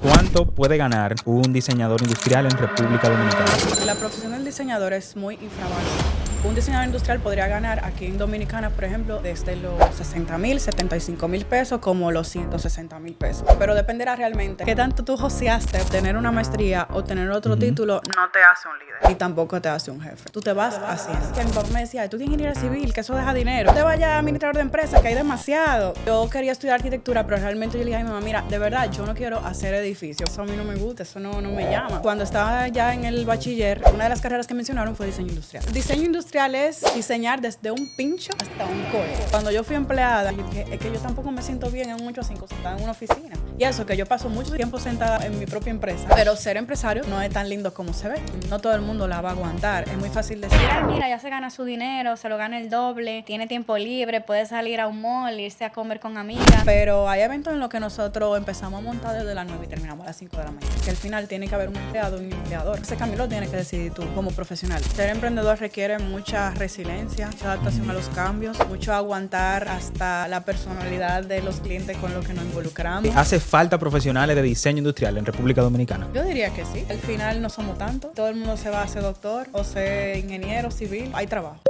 ¿Cuánto puede ganar un diseñador industrial en República Dominicana? La profesión del diseñador es muy infravalorada. Un diseñador industrial podría ganar aquí en Dominicana, por ejemplo, desde los 60,000, 75,000 pesos como los 160,000 pesos. Pero dependerá realmente qué tanto tú joseaste. Tener una maestría o tener otro título no te hace un líder y tampoco te hace un jefe. Tú te vas haciendo. Que mi papá me decía, tú tienes ingeniería civil, que eso deja dinero. No te vayas a administrador de empresas, que hay demasiado. Yo quería estudiar arquitectura, pero realmente yo le dije a mi mamá, mira, de verdad, yo no quiero hacer edificios. Eso a mí no me gusta, eso no me llama. Cuando estaba ya en el bachiller, una de las carreras que mencionaron fue diseño industrial. Diseño industrial es diseñar desde un pincho hasta un cohete. Cuando yo fui empleada, yo dije, es que yo tampoco me siento bien en un 8 a 5 sentada en una oficina. Y eso, que yo paso mucho tiempo sentada en mi propia empresa. Pero ser empresario no es tan lindo como se ve. No todo el mundo la va a aguantar. Es muy fácil decir, Ay, mira, ya se gana su dinero, se lo gana el doble, tiene tiempo libre, puede salir a un mall, irse a comer con amigas. pero hay eventos en los que nosotros empezamos a montar desde las 9 y terminamos a las 5 de la mañana. Que al final tiene que haber un empleado y un empleador. Ese cambio lo tienes que decidir tú como profesional. Ser emprendedor requiere mucha resiliencia, mucha adaptación a los cambios, mucho aguantar hasta la personalidad de los clientes con los que nos involucramos. ¿Hace falta profesionales de diseño industrial en República Dominicana? Yo diría que sí. Al final no somos tantos. Todo el mundo se va a ser doctor o ser ingeniero civil. Hay trabajo.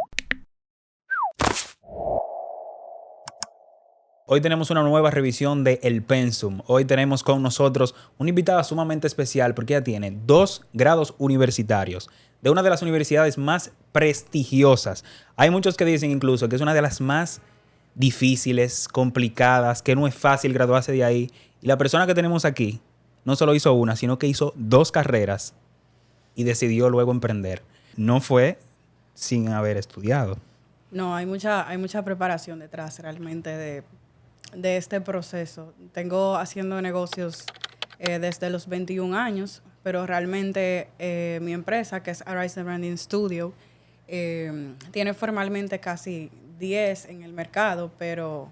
Hoy tenemos una nueva revisión de El Pensum. Hoy tenemos con nosotros una invitada sumamente especial porque ella tiene 2 grados universitarios de una de las universidades más prestigiosas. Hay muchos que dicen incluso que es una de las más difíciles, complicadas, que no es fácil graduarse de ahí. Y la persona que tenemos aquí no solo hizo una, sino que hizo 2 carreras y decidió luego emprender. No fue sin haber estudiado. No, hay mucha preparación detrás realmente de este proceso. Tengo haciendo negocios desde los 21 años, pero realmente mi empresa, que es Arise Branding Studio, tiene formalmente casi 10 en el mercado, pero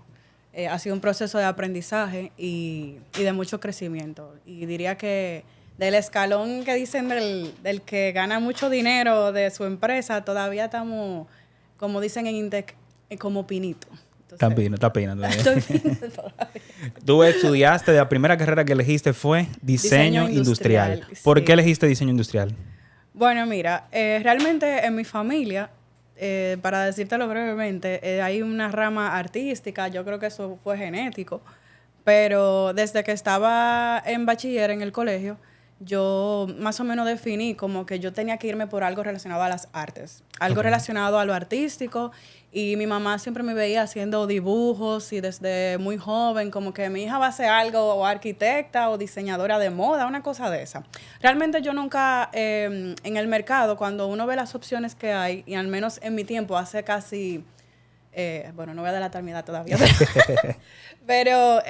ha sido un proceso de aprendizaje y de mucho crecimiento. Y diría que del escalón que dicen del que gana mucho dinero de su empresa, todavía estamos, como dicen en Intec, como pinito. Entonces, Está pina todavía. estoy fino todavía. Tú estudiaste, la primera carrera que elegiste fue diseño industrial. ¿Por qué elegiste diseño industrial? Bueno, mira, realmente en mi familia, para decírtelo brevemente, hay una rama artística, yo creo que eso fue genético, pero desde que estaba en bachiller en el colegio, yo más o menos definí como que yo tenía que irme por algo relacionado a las artes, algo relacionado a lo artístico, y mi mamá siempre me veía haciendo dibujos y desde muy joven como que mi hija va a hacer algo o arquitecta o diseñadora de moda, una cosa de esa. Realmente yo nunca en el mercado, cuando uno ve las opciones que hay, y al menos en mi tiempo hace casi... bueno, no voy a delatar mi edad todavía, pero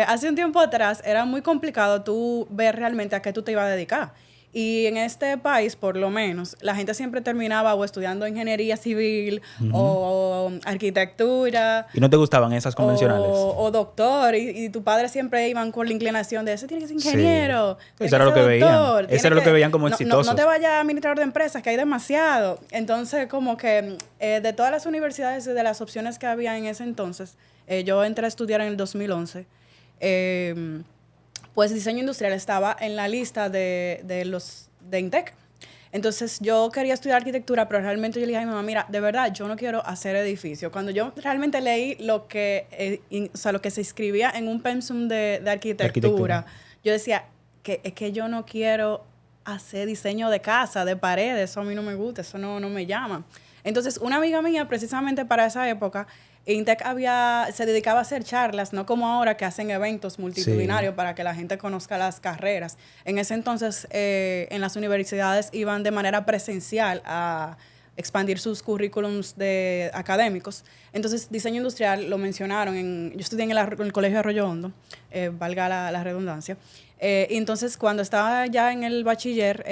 hace un tiempo atrás era muy complicado tú ver realmente a qué tú te ibas a dedicar. Y en este país, por lo menos, la gente siempre terminaba o estudiando ingeniería civil o arquitectura. ¿Y no te gustaban esas convencionales? O doctor. Y tu padre siempre iban con la inclinación de ese tiene que ser ingeniero. Sí. Eso era lo que veían. Eso era lo que veían como exitosos. No te vayas a administrador de empresas, que hay demasiado. Entonces, como que de todas las universidades y de las opciones que había en ese entonces, yo entré a estudiar en el 2011. Pues diseño industrial estaba en la lista de Intec. Entonces yo quería estudiar arquitectura, pero realmente yo le dije a mi mamá, mira, de verdad, yo no quiero hacer edificios. Cuando yo realmente leí lo que se escribía en un pensum de arquitectura, yo decía que es que yo no quiero hacer diseño de casa, de paredes, eso a mí no me gusta, eso no me llama. Entonces una amiga mía, precisamente para esa época, Intec se dedicaba a hacer charlas, no como ahora que hacen eventos multitudinarios para que la gente conozca las carreras. En ese entonces, en las universidades iban de manera presencial a expandir sus currículums académicos. Entonces, diseño industrial lo mencionaron. Yo estudié en el Colegio Arroyo Hondo, valga la redundancia. Y entonces, cuando estaba ya en el bachiller,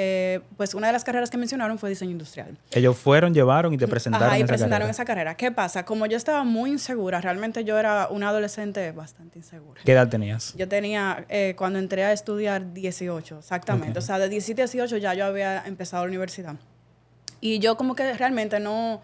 pues una de las carreras que mencionaron fue diseño industrial. Ellos fueron, llevaron y te presentaron Ajá, y presentaron esa carrera. ¿Qué pasa? Como yo estaba muy insegura, realmente yo era una adolescente bastante insegura. ¿Qué edad tenías? Yo tenía, cuando entré a estudiar, 18, exactamente. Okay. O sea, de 17 a 18 ya yo había empezado la universidad. Y yo como que realmente no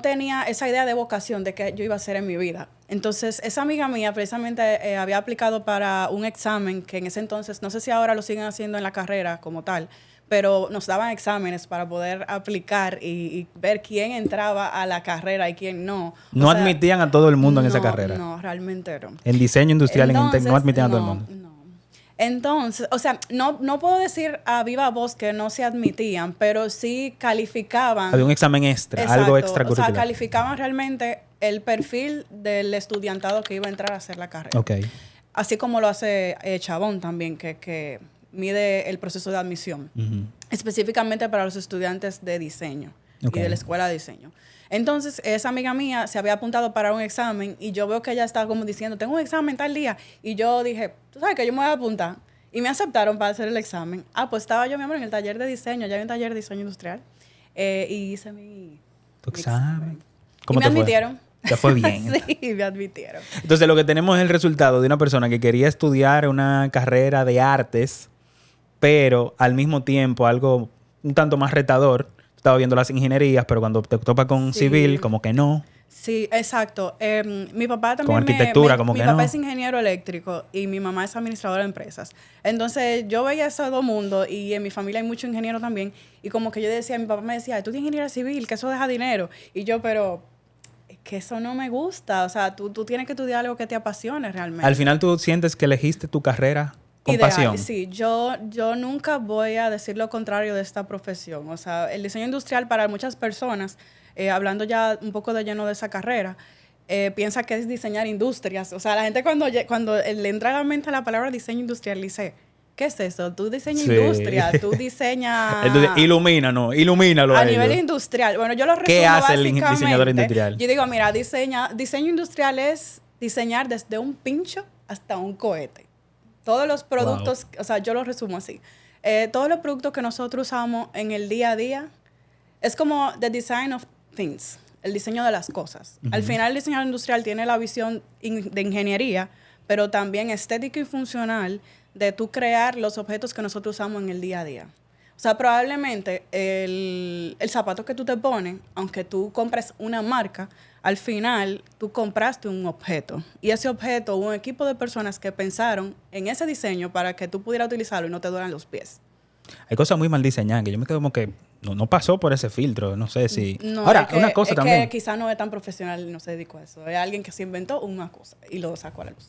tenía esa idea de vocación de que yo iba a hacer en mi vida. Entonces, esa amiga mía precisamente había aplicado para un examen que en ese entonces, no sé si ahora lo siguen haciendo en la carrera como tal, pero nos daban exámenes para poder aplicar y ver quién entraba a la carrera y quién no. No admitían a todo el mundo en esa carrera. No, realmente no. En diseño industrial, Entonces, en Intec, no admitían a todo el mundo. No. Entonces, o sea, no puedo decir a viva voz que no se admitían, pero sí calificaban. Había un examen extra, Exacto, algo extracurricular. O sea, calificaban realmente el perfil del estudiantado que iba a entrar a hacer la carrera. Ok. Así como lo hace Chabón también, que mide el proceso de admisión, específicamente para los estudiantes de diseño y de la escuela de diseño. Entonces, esa amiga mía se había apuntado para un examen y yo veo que ella estaba como diciendo, tengo un examen tal día. Y yo dije, tú sabes que yo me voy a apuntar. Y me aceptaron para hacer el examen. Pues estaba yo, mi amor, en el taller de diseño. Ya hay un taller de diseño industrial. Y hice mi examen. ¿Cómo te fue? Me admitieron. Te fue bien. Sí, me admitieron. Entonces, lo que tenemos es el resultado de una persona que quería estudiar una carrera de artes, pero al mismo tiempo algo un tanto más retador. Estaba viendo las ingenierías, pero cuando te topas con civil, como que no. Sí, exacto. Mi papá también. Con arquitectura, como que no. Mi papá es ingeniero eléctrico y mi mamá es administradora de empresas. Entonces, yo veía esos dos mundos y en mi familia hay muchos ingenieros también. Y como que yo decía, mi papá me decía, tú eres ingeniera civil, que eso deja dinero. Y yo, pero es que eso no me gusta. O sea, tú tienes que estudiar algo que te apasione realmente. Al final, ¿tú sientes que elegiste tu carrera con pasión? Sí, yo nunca voy a decir lo contrario de esta profesión. O sea, el diseño industrial para muchas personas, hablando ya un poco de lleno de esa carrera, piensa que es diseñar industrias. O sea, la gente cuando le entra a la mente la palabra diseño industrial, dice, ¿qué es eso? Tú diseñas industria, tú diseñas... Entonces, ilumínalo a nivel industrial. Bueno, yo lo resumo ¿Qué hace el diseñador industrial? Yo digo, mira, diseño industrial es diseñar desde un pincho hasta un cohete. Todos los productos, o sea, yo lo resumo así. Todos los productos que nosotros usamos en el día a día es como the design of things, el diseño de las cosas. Al final, el diseñador industrial tiene la visión de ingeniería, pero también estética y funcional de tú crear los objetos que nosotros usamos en el día a día. O sea, probablemente el zapato que tú te pones, aunque tú compres una marca, al final tú compraste un objeto. Y ese objeto, un equipo de personas que pensaron en ese diseño para que tú pudieras utilizarlo y no te duelan los pies. Hay cosas muy mal diseñadas que yo me quedo como que no pasó por ese filtro. No sé si... No, ahora, una cosa también. Que quizás no es tan profesional y no se dedicó a eso. Es alguien que se inventó una cosa y lo sacó a la luz.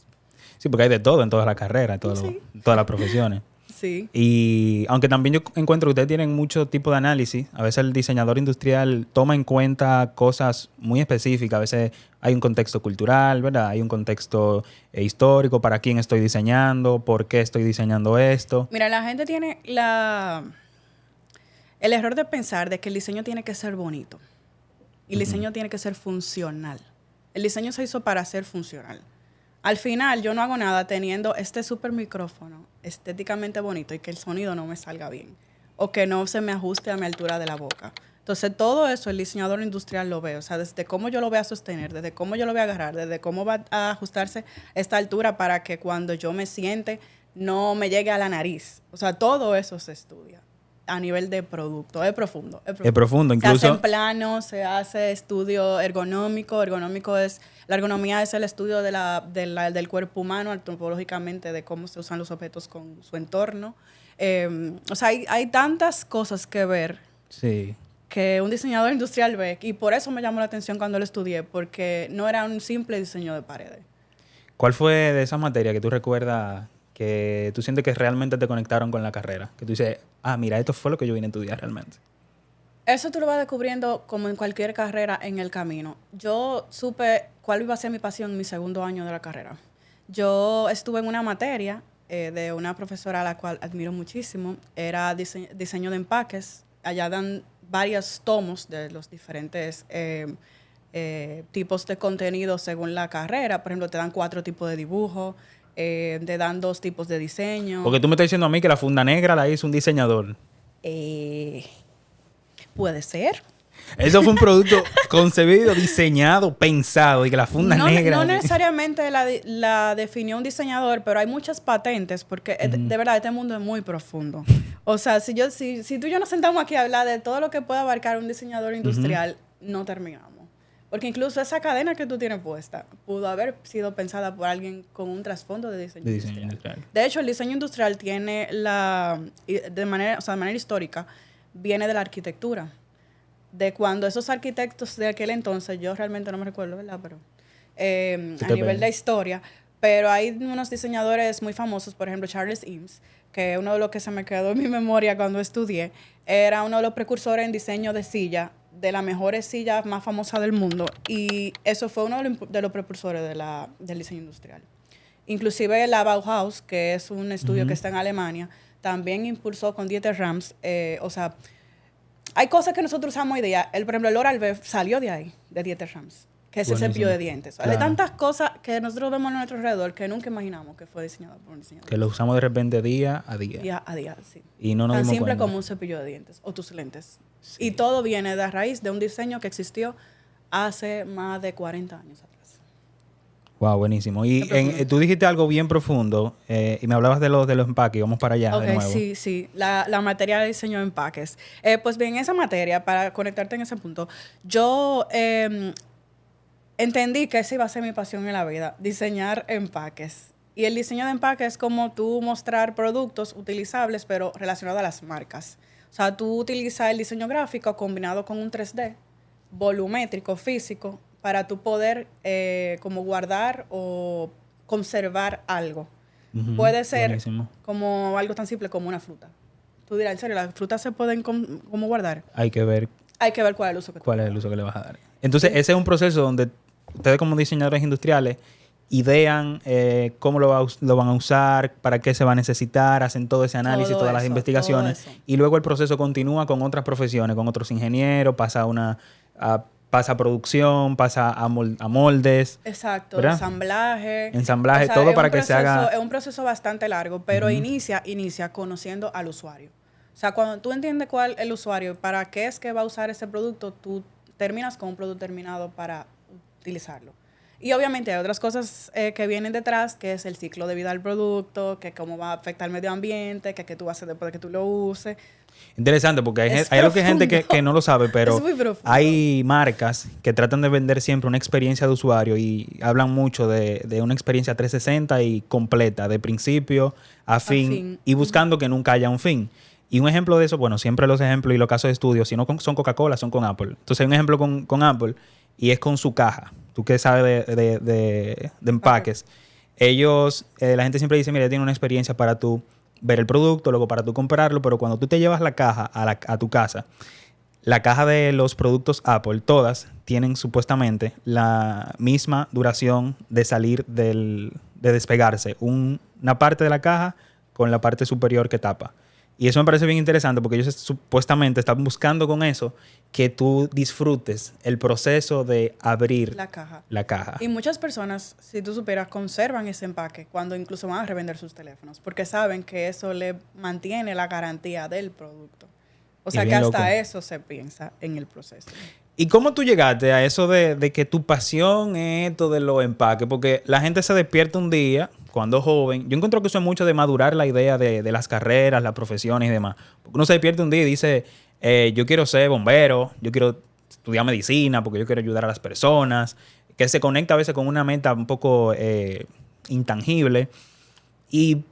Sí, porque hay de todo en todas las carreras, en todas las profesiones. Sí. Y aunque también yo encuentro que ustedes tienen mucho tipo de análisis, a veces el diseñador industrial toma en cuenta cosas muy específicas. A veces hay un contexto cultural, ¿verdad? Hay un contexto histórico, para quién estoy diseñando, por qué estoy diseñando esto. Mira, la gente tiene el error de pensar de que el diseño tiene que ser bonito. Y el diseño tiene que ser funcional. El diseño se hizo para ser funcional. Al final, yo no hago nada teniendo este súper micrófono estéticamente bonito y que el sonido no me salga bien. O que no se me ajuste a mi altura de la boca. Entonces, todo eso el diseñador industrial lo ve. O sea, desde cómo yo lo voy a sostener, desde cómo yo lo voy a agarrar, desde cómo va a ajustarse esta altura para que cuando yo me siente no me llegue a la nariz. O sea, todo eso se estudia a nivel de producto. Es profundo. Es profundo, incluso. Se hacen planos, se hace estudio ergonómico. La ergonomía es el estudio del cuerpo humano, antropológicamente, de cómo se usan los objetos con su entorno. O sea, hay tantas cosas que ver. Sí. Que un diseñador industrial ve. Y por eso me llamó la atención cuando lo estudié, porque no era un simple diseño de paredes. ¿Cuál fue de esas materias que tú recuerdas que tú sientes que realmente te conectaron con la carrera? Que tú dices, mira, esto fue lo que yo vine a estudiar realmente. Eso tú lo vas descubriendo como en cualquier carrera en el camino. Yo supe cuál iba a ser mi pasión en mi segundo año de la carrera. Yo estuve en una materia de una profesora a la cual admiro muchísimo. Era diseño de empaques. Allá dan varios tomos de los diferentes tipos de contenido según la carrera. Por ejemplo, te dan 4 tipos de dibujo, te dan 2 tipos de diseño. Porque tú me estás diciendo a mí que la funda negra la hizo un diseñador. Puede ser. Eso fue un producto concebido, diseñado, pensado, y que la funda negra... No necesariamente la definió un diseñador, pero hay muchas patentes, porque de verdad este mundo es muy profundo. O sea, si tú y yo nos sentamos aquí a hablar de todo lo que puede abarcar un diseñador industrial, no terminamos. Porque incluso esa cadena que tú tienes puesta pudo haber sido pensada por alguien con un trasfondo de diseño, industrial. De hecho, el diseño industrial tiene de manera histórica, viene de la arquitectura. De cuando esos arquitectos de aquel entonces, yo realmente no me recuerdo, ¿verdad? Pero a nivel de historia, pero hay unos diseñadores muy famosos, por ejemplo, Charles Eames, que uno de los que se me quedó en mi memoria cuando estudié, era uno de los precursores en diseño de silla, de las mejores sillas más famosas del mundo, y eso fue uno de los precursores del diseño industrial. Inclusive la Bauhaus, que es un estudio que está en Alemania, también impulsó con Dieter Rams, hay cosas que nosotros usamos hoy día. Por ejemplo, el Oral-B salió de ahí, de Dieter Rams, que es el cepillo de dientes. Claro. Hay tantas cosas que nosotros vemos a nuestro alrededor que nunca imaginamos que fue diseñado por un diseñador. Que lo usamos de repente día a día. Día a día, sí. Y no nos tan dimos simple cuenta. como un cepillo de dientes o tus lentes. Sí. Y todo viene de a raíz de un diseño que existió hace más de 40 años atrás. Wow, buenísimo. Y tú dijiste algo bien profundo y me hablabas de los empaques. Vamos para allá de nuevo. Sí. La materia de diseño de empaques. Pues bien, esa materia, para conectarte en ese punto, yo entendí que esa iba a ser mi pasión en la vida, diseñar empaques. Y el diseño de empaques es como tú mostrar productos utilizables, pero relacionados a las marcas. O sea, tú utilizas el diseño gráfico combinado con un 3D, volumétrico, físico, para tú poder como guardar o conservar algo. Puede ser buenísimo. Como algo tan simple como una fruta. Tú dirás, ¿en serio las frutas se pueden como guardar? Hay que ver cuál es el uso que cuál es el uso que le vas a dar. Entonces, ese es un proceso donde ustedes como diseñadores industriales idean cómo lo van a usar, para qué se va a necesitar, hacen todo ese análisis, todas las investigaciones. Y luego el proceso continúa con otras profesiones, con otros ingenieros, pasa a producción, pasa a moldes. Exacto, ¿verdad? Ensamblaje, o sea, todo para que se haga. Es un proceso bastante largo, pero inicia conociendo al usuario. O sea, cuando tú entiendes cuál es el usuario, para qué es que va a usar ese producto, tú terminas con un producto terminado para utilizarlo. Y obviamente hay otras cosas que vienen detrás, que es el ciclo de vida del producto, que cómo va a afectar el medio ambiente, que tú vas a hacer después de que tú lo uses. Interesante, porque hay algo que gente que no lo sabe, pero hay marcas que tratan de vender siempre una experiencia de usuario y hablan mucho de una experiencia 360 y completa, de principio a fin. Y buscando que nunca haya un fin. Y un ejemplo de eso, bueno, siempre los ejemplos y los casos de estudio, si no son Coca-Cola, son con Apple. Entonces hay un ejemplo con Apple y es con su caja. Tú que sabes de empaques. Ellos, la gente siempre dice, mira, tiene una experiencia para tú ver el producto, luego para tú comprarlo, pero cuando tú te llevas la caja a tu casa, la caja de los productos Apple, todas tienen supuestamente la misma duración de salir de despegarse. Una parte de la caja con la parte superior que tapa. Y eso me parece bien interesante porque ellos supuestamente están buscando con eso que tú disfrutes el proceso de abrir la caja. Y muchas personas, si tú supieras, conservan ese empaque cuando incluso van a revender sus teléfonos porque saben que eso le mantiene la garantía del producto. O sea que hasta eso se piensa en el proceso. ¿Y cómo tú llegaste a eso de que tu pasión es esto de los empaques? Porque la gente se despierta un día, cuando joven. Yo encuentro que eso es mucho de madurar la idea de las carreras, las profesiones y demás. Porque uno se despierta un día y dice, yo quiero ser bombero, yo quiero estudiar medicina porque yo quiero ayudar a las personas. Que se conecta a veces con una meta un poco intangible.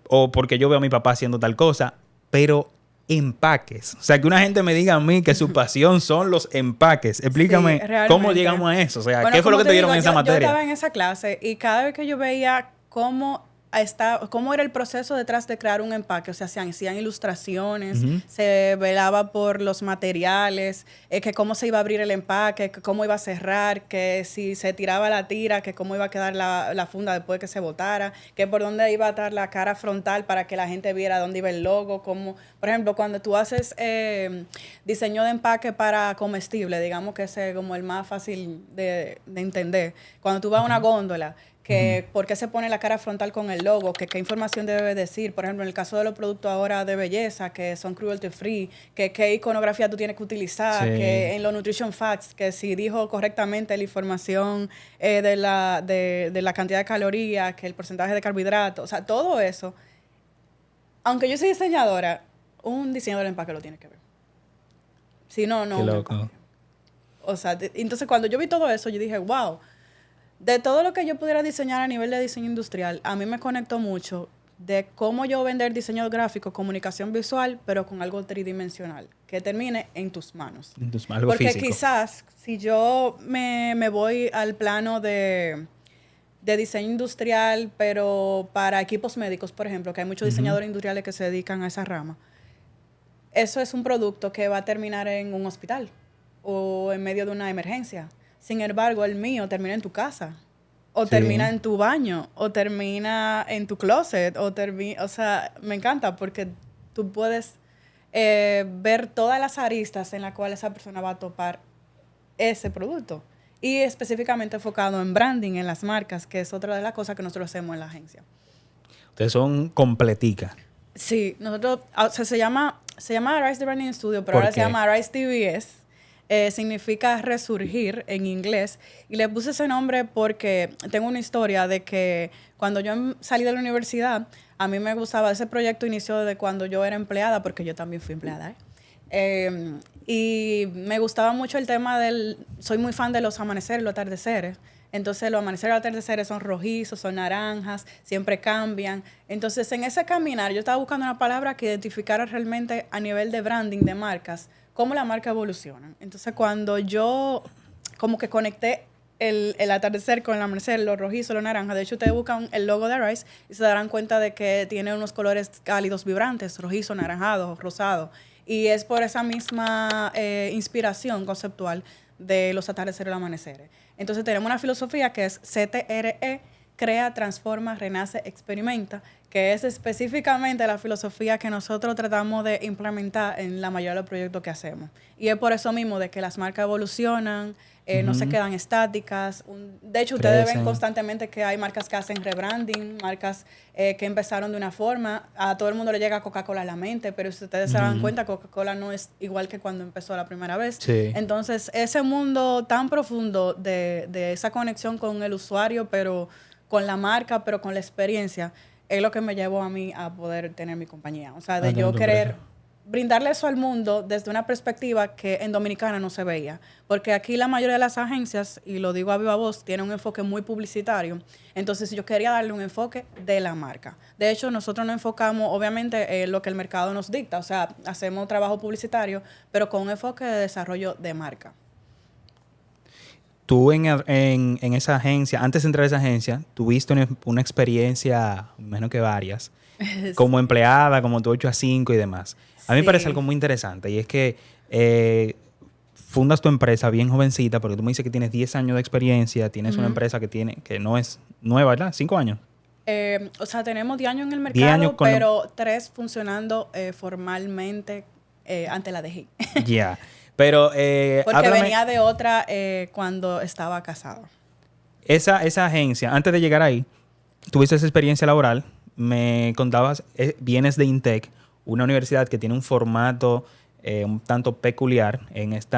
O porque yo veo a mi papá haciendo tal cosa. Pero empaques. O sea, que una gente me diga a mí que su pasión son los empaques. Explícame cómo llegamos a eso. O sea, ¿qué fue lo que te dieron en esa materia? Yo estaba en esa clase y cada vez que yo veía cómo era el proceso detrás de crear un empaque, o sea, se hacían ilustraciones, se velaba por los materiales, que cómo se iba a abrir el empaque, que cómo iba a cerrar, que si se tiraba la tira, que cómo iba a quedar la funda después de que se botara, que por dónde iba a estar la cara frontal para que la gente viera dónde iba el logo, como, por ejemplo, cuando tú haces diseño de empaque para comestible, digamos que ese es como el más fácil de entender. Cuando tú vas a una góndola, que por qué se pone la cara frontal con el logo, que qué información debe decir. Por ejemplo, en el caso de los productos ahora de belleza, que son cruelty free, que qué iconografía tú tienes que utilizar, que en los nutrition facts, que si dijo correctamente la información de la cantidad de calorías, que el porcentaje de carbohidratos, o sea, todo eso. Aunque yo soy diseñadora, un diseñador de empaque lo tiene que ver. Si no, no. Qué loco. O sea, entonces cuando yo vi todo eso, yo dije, wow, de todo lo que yo pudiera diseñar a nivel de diseño industrial, a mí me conectó mucho de cómo yo vender diseño gráfico, comunicación visual, pero con algo tridimensional, que termine en tus manos. Algo Porque físico. quizás si yo me voy al plano de diseño industrial, pero para equipos médicos, por ejemplo, que hay muchos diseñadores industriales que se dedican a esa rama, eso es un producto que va a terminar en un hospital o en medio de una emergencia. Sin embargo, el mío termina en tu casa, o termina en tu baño, o termina en tu closet, o sea, me encanta porque tú puedes ver todas las aristas en las cuales esa persona va a topar ese producto. Y específicamente enfocado en branding, en las marcas, que es otra de las cosas que nosotros hacemos en la agencia. Ustedes son completicas. Sí, nosotros, o sea, se llama Arise The Branding Studio, pero ahora se llama Arise TBS. Significa resurgir en inglés. Y le puse ese nombre porque tengo una historia de que cuando yo salí de la universidad, a mí me gustaba, ese proyecto inició de cuando yo era empleada, porque yo también fui empleada, y me gustaba mucho el tema soy muy fan de los amaneceres y los atardeceres. Entonces, los amaneceres y los atardeceres son rojizos, son naranjas, siempre cambian. Entonces, en ese caminar, yo estaba buscando una palabra que identificara realmente a nivel de branding de marcas, cómo la marca evoluciona. Entonces, cuando yo como que conecté el atardecer con el amanecer, los rojizos, los naranjas, de hecho, ustedes buscan el logo de Arise y se darán cuenta de que tiene unos colores cálidos, vibrantes, rojizo, naranjado, rosado. Y es por esa misma inspiración conceptual de los atardeceres y los amaneceres. Entonces, tenemos una filosofía que es CTRE, crea, transforma, renace, experimenta, que es específicamente la filosofía que nosotros tratamos de implementar en la mayoría de los proyectos que hacemos. Y es por eso mismo de que las marcas evolucionan, no se quedan estáticas. De hecho, ustedes ven constantemente que hay marcas que hacen rebranding, marcas que empezaron de una forma. A todo el mundo le llega Coca-Cola a la mente, pero si ustedes se dan cuenta, Coca-Cola no es igual que cuando empezó la primera vez. Sí. Entonces, ese mundo tan profundo de esa conexión con el usuario, pero con la marca, pero con la experiencia, es lo que me llevó a mí a poder tener mi compañía. O sea, de yo querer brindarle eso al mundo desde una perspectiva que en Dominicana no se veía. Porque aquí la mayoría de las agencias, y lo digo a viva voz, tienen un enfoque muy publicitario. Entonces, yo quería darle un enfoque de la marca. De hecho, nosotros nos enfocamos, obviamente, en lo que el mercado nos dicta. O sea, hacemos trabajo publicitario, pero con un enfoque de desarrollo de marca. Tú en esa agencia, antes de entrar a esa agencia, tuviste una experiencia, menos que varias, como empleada, como tu 8 a 5 y demás. A mí me parece algo muy interesante y es que fundas tu empresa bien jovencita, porque tú me dices que tienes 10 años de experiencia, tienes una empresa que no es nueva, ¿verdad? 5 años. O sea, tenemos 10 años en el mercado, pero 3 funcionando formalmente ante la DGI. Ya. Pero, porque venía de otra cuando estaba casado. Esa agencia, antes de llegar ahí, tuviste esa experiencia laboral, me contabas, vienes de INTEC, una universidad que tiene un formato un tanto peculiar en este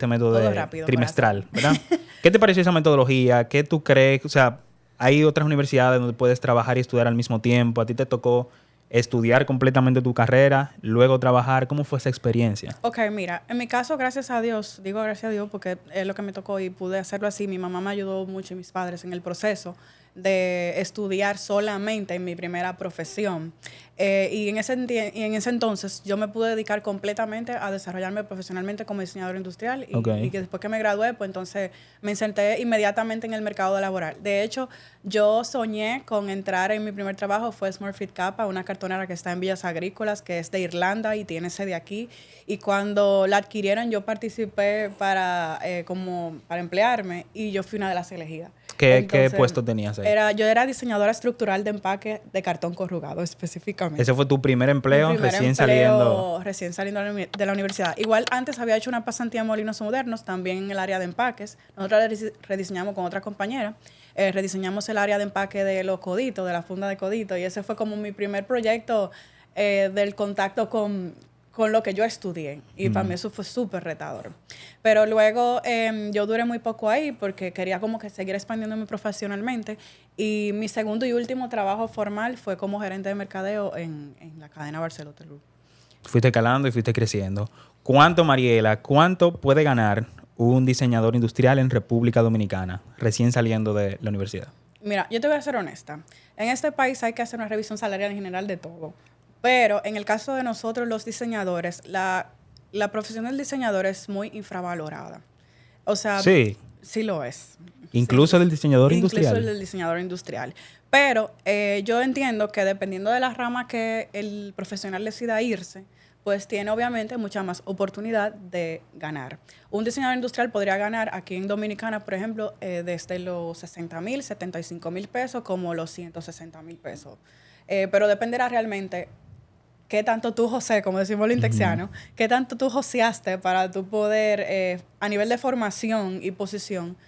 método trimestral, ¿verdad? ¿Qué te pareció esa metodología? ¿Qué tú crees? O sea, hay otras universidades donde puedes trabajar y estudiar al mismo tiempo. ¿A ti te tocó estudiar completamente tu carrera, luego trabajar? ¿Cómo fue esa experiencia? Ok, mira, en mi caso, gracias a Dios, digo gracias a Dios porque es lo que me tocó y pude hacerlo así. Mi mamá me ayudó mucho y mis padres en el proceso de estudiar solamente en mi primera profesión. Y en ese entonces yo me pude dedicar completamente a desarrollarme profesionalmente como diseñador industrial y que después que me gradué, pues entonces me inserté inmediatamente en el mercado laboral. De hecho, yo soñé con entrar en mi primer trabajo, fue Smurfit Kappa, una cartonera que está en Villas Agrícolas, que es de Irlanda y tiene sede aquí. Y cuando la adquirieron, yo participé para emplearme y yo fui una de las elegidas. ¿Qué puesto tenías ahí? Yo era diseñadora estructural de empaque de cartón corrugado específicamente. ¿Ese fue tu primer empleo? Recién saliendo de la universidad. Igual antes había hecho una pasantía en Molinos Modernos, también en el área de empaques. Nosotros rediseñamos con otra compañera. Rediseñamos el área de empaque de los coditos, de la funda de codito. Y ese fue como mi primer proyecto del contacto con lo que yo estudié. Y para mí eso fue súper retador. Pero luego yo duré muy poco ahí porque quería como que seguir expandiéndome profesionalmente. Y mi segundo y último trabajo formal fue como gerente de mercadeo en la cadena Barceló Hotel Group. Fuiste calando y fuiste creciendo. ¿Cuánto, Mariela, cuánto puede ganar un diseñador industrial en República Dominicana, recién saliendo de la universidad? Mira, yo te voy a ser honesta. En este país hay que hacer una revisión salarial en general de todo. Pero en el caso de nosotros, los diseñadores, la profesión del diseñador es muy infravalorada. O sea, Sí, sí lo es. incluso Sí. del diseñador Incluso industrial. el del diseñador industrial. Pero yo entiendo que dependiendo de la rama que el profesional decida irse, pues tiene obviamente mucha más oportunidad de ganar. Un diseñador industrial podría ganar aquí en Dominicana, por ejemplo, desde los 60,000, 75,000 pesos como los 160,000 pesos. Pero dependerá realmente qué tanto tú, José, como decimos los intexianos, qué tanto tú joseaste para tú poder, a nivel de formación y posición,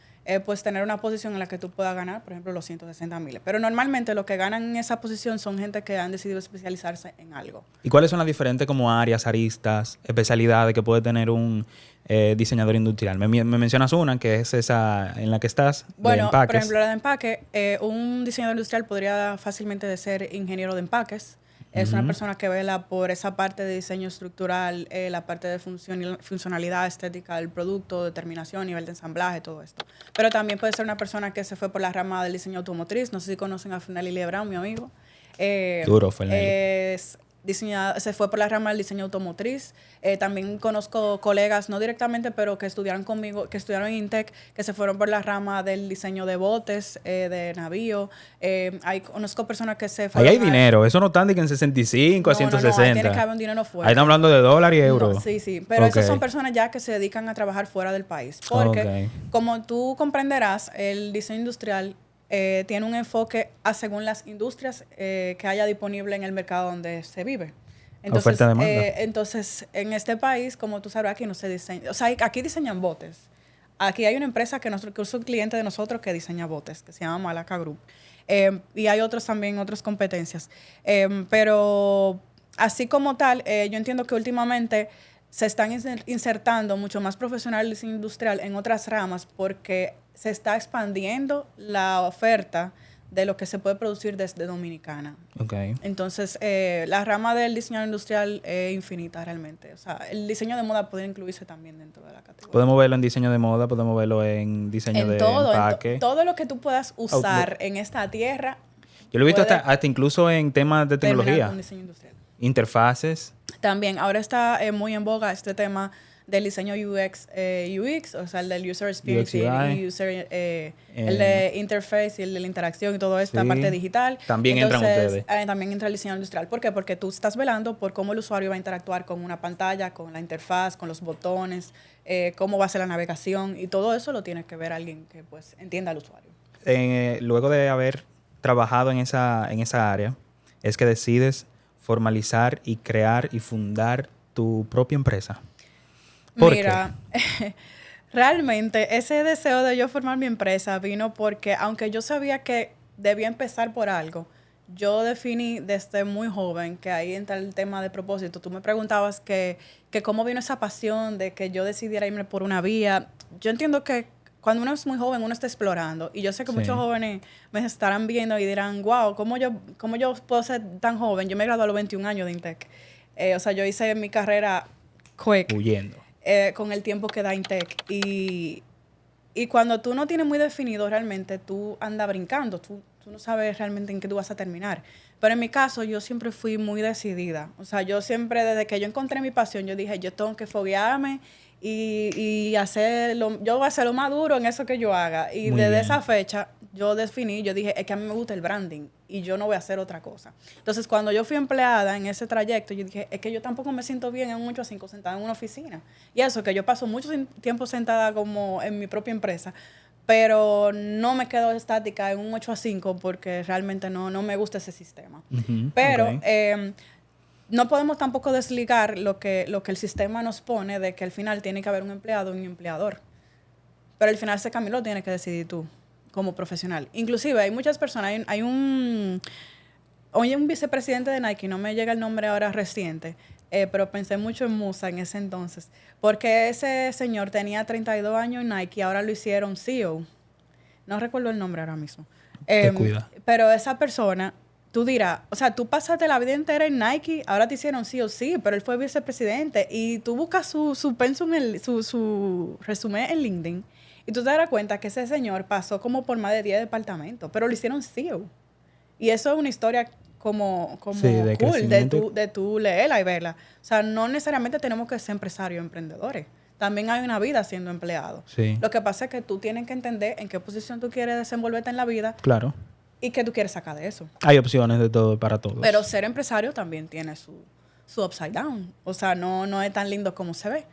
pues tener una posición en la que tú puedas ganar, por ejemplo, los 160,000. Pero normalmente los que ganan en esa posición son gente que han decidido especializarse en algo. ¿Y cuáles son las diferentes como áreas, aristas, especialidades que puede tener un diseñador industrial? Me mencionas una, que es esa en la que estás, de Bueno, por empaques. ejemplo, la de empaque, un diseñador industrial podría fácilmente ser ingeniero de empaques. Es una persona que vela por esa parte de diseño estructural, la parte de funcionalidad estética del producto, determinación, nivel de ensamblaje, todo esto. Pero también puede ser una persona que se fue por la rama del diseño automotriz. No sé si conocen a Fernelli Lebrán, mi amigo. Duro, Fernelli. Se fue por la rama del diseño automotriz. También conozco colegas, no directamente, pero que estudiaron conmigo, que estudiaron en INTEC, que se fueron por la rama del diseño de botes, de navío. Conozco personas que se Ahí fueron hay dinero. Eso no están de que en 65 a No, ahí 160. tiene que haber un dinero fuerte. Ahí estamos hablando de dólar y euro. No, sí. Pero Ok. esas son personas ya que se dedican a trabajar fuera del país. Porque, como tú comprenderás, el diseño industrial tiene un enfoque a según las industrias que haya disponible en el mercado donde se vive. Entonces, Oferta-demanda. Entonces, en este país, como tú sabes, aquí no se diseña. O sea, aquí diseñan botes. Aquí hay una empresa que es un cliente de nosotros que diseña botes, que se llama Malaca Group. Y hay otros también, otras competencias. Pero así como tal, yo entiendo que últimamente se están insertando mucho más profesionales industrial en otras ramas porque se está expandiendo la oferta de lo que se puede producir desde Dominicana. Okay. Entonces, la rama del diseño industrial es infinita realmente. O sea, el diseño de moda puede incluirse también dentro de la categoría. Podemos verlo en diseño de moda, podemos verlo en diseño de empaque. Todo lo que tú puedas usar en esta tierra. Yo lo he visto hasta incluso en temas de tecnología. Con diseño industrial. Interfaces. También, ahora está muy en boga este tema del diseño UX, o sea, el del User Experience, el de Interface y el de la interacción y todo esta parte digital. También entran ustedes. También entra el diseño industrial. ¿Por qué? Porque tú estás velando por cómo el usuario va a interactuar con una pantalla, con la interfaz, con los botones, cómo va a ser la navegación y todo eso lo tiene que ver alguien que pues entienda al usuario. Luego de haber trabajado en esa área, es que decides formalizar y crear y fundar tu propia empresa. Mira, realmente ese deseo de yo formar mi empresa vino porque aunque yo sabía que debía empezar por algo, yo definí desde muy joven que ahí entra el tema de propósito. Tú me preguntabas que cómo vino esa pasión de que yo decidiera irme por una vía. Yo entiendo que cuando uno es muy joven, uno está explorando. Y yo sé que muchos jóvenes me estarán viendo y dirán, wow, ¿cómo yo puedo ser tan joven? Yo me gradué a los 21 años de INTEC. O sea, yo hice mi carrera quick. Huyendo. Con el tiempo que da INTEC. Y cuando tú no tienes muy definido realmente, tú andas brincando. Tú no sabes realmente en qué tú vas a terminar. Pero en mi caso, yo siempre fui muy decidida. O sea, yo siempre, desde que yo encontré mi pasión, yo dije, yo tengo que foguearme y yo voy a hacer lo más duro en eso que yo haga. Y desde esa fecha, yo dije, es que a mí me gusta el branding y yo no voy a hacer otra cosa. Entonces, cuando yo fui empleada en ese trayecto, yo dije, es que yo tampoco me siento bien en un 8 a 5 sentada en una oficina. Y eso, que yo paso mucho tiempo sentada como en mi propia empresa, pero no me quedo estática en un 8 a 5 porque realmente no me gusta ese sistema. Pero no podemos tampoco desligar lo que el sistema nos pone de que al final tiene que haber un empleado y un empleador. Pero al final ese camino lo tienes que decidir tú como profesional. Inclusive hay muchas personas, hay un vicepresidente de Nike, no me llega el nombre ahora reciente, pero pensé mucho en Musa en ese entonces, porque ese señor tenía 32 años en Nike y ahora lo hicieron CEO. No recuerdo el nombre ahora mismo. Te cuida. Pero esa persona tú dirás, o sea, tú pasaste la vida entera en Nike, ahora te hicieron sí o sí, pero él fue vicepresidente y tú buscas su pensum, su resumen en LinkedIn y tú te das cuenta que ese señor pasó como por más de 10 departamentos, pero lo hicieron CEO. Y eso es una historia como Sí, de cool crecimiento. de tú leerla y verla. O sea, no necesariamente tenemos que ser empresarios o emprendedores. También hay una vida siendo empleado. Sí. Lo que pasa es que tú tienes que entender en qué posición tú quieres desenvolverte en la vida Claro. y qué tú quieres sacar de eso. Hay opciones de todo para todos. Pero ser empresario también tiene su upside down. O sea, no es tan lindo como se ve.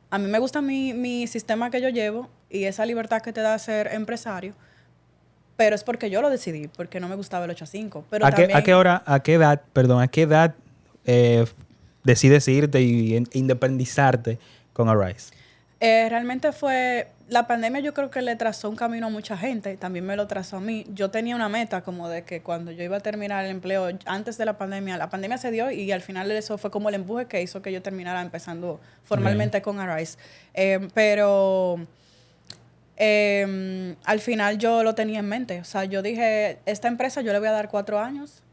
A mí me gusta mi sistema que yo llevo y esa libertad que te da ser empresario, pero es porque yo lo decidí, porque no me gustaba el 8 a 5. Pero ¿A qué también, hora, a qué edad decides irte y independizarte con Arise? realmente fue... La pandemia yo creo que le trazó un camino a mucha gente, también me lo trazó a mí. Yo tenía una meta como de que cuando yo iba a terminar el empleo, antes de la pandemia se dio y al final eso fue como el empuje que hizo que yo terminara empezando formalmente con Arise. Pero al final yo lo tenía en mente. O sea, yo dije, esta empresa yo le voy a dar 4 años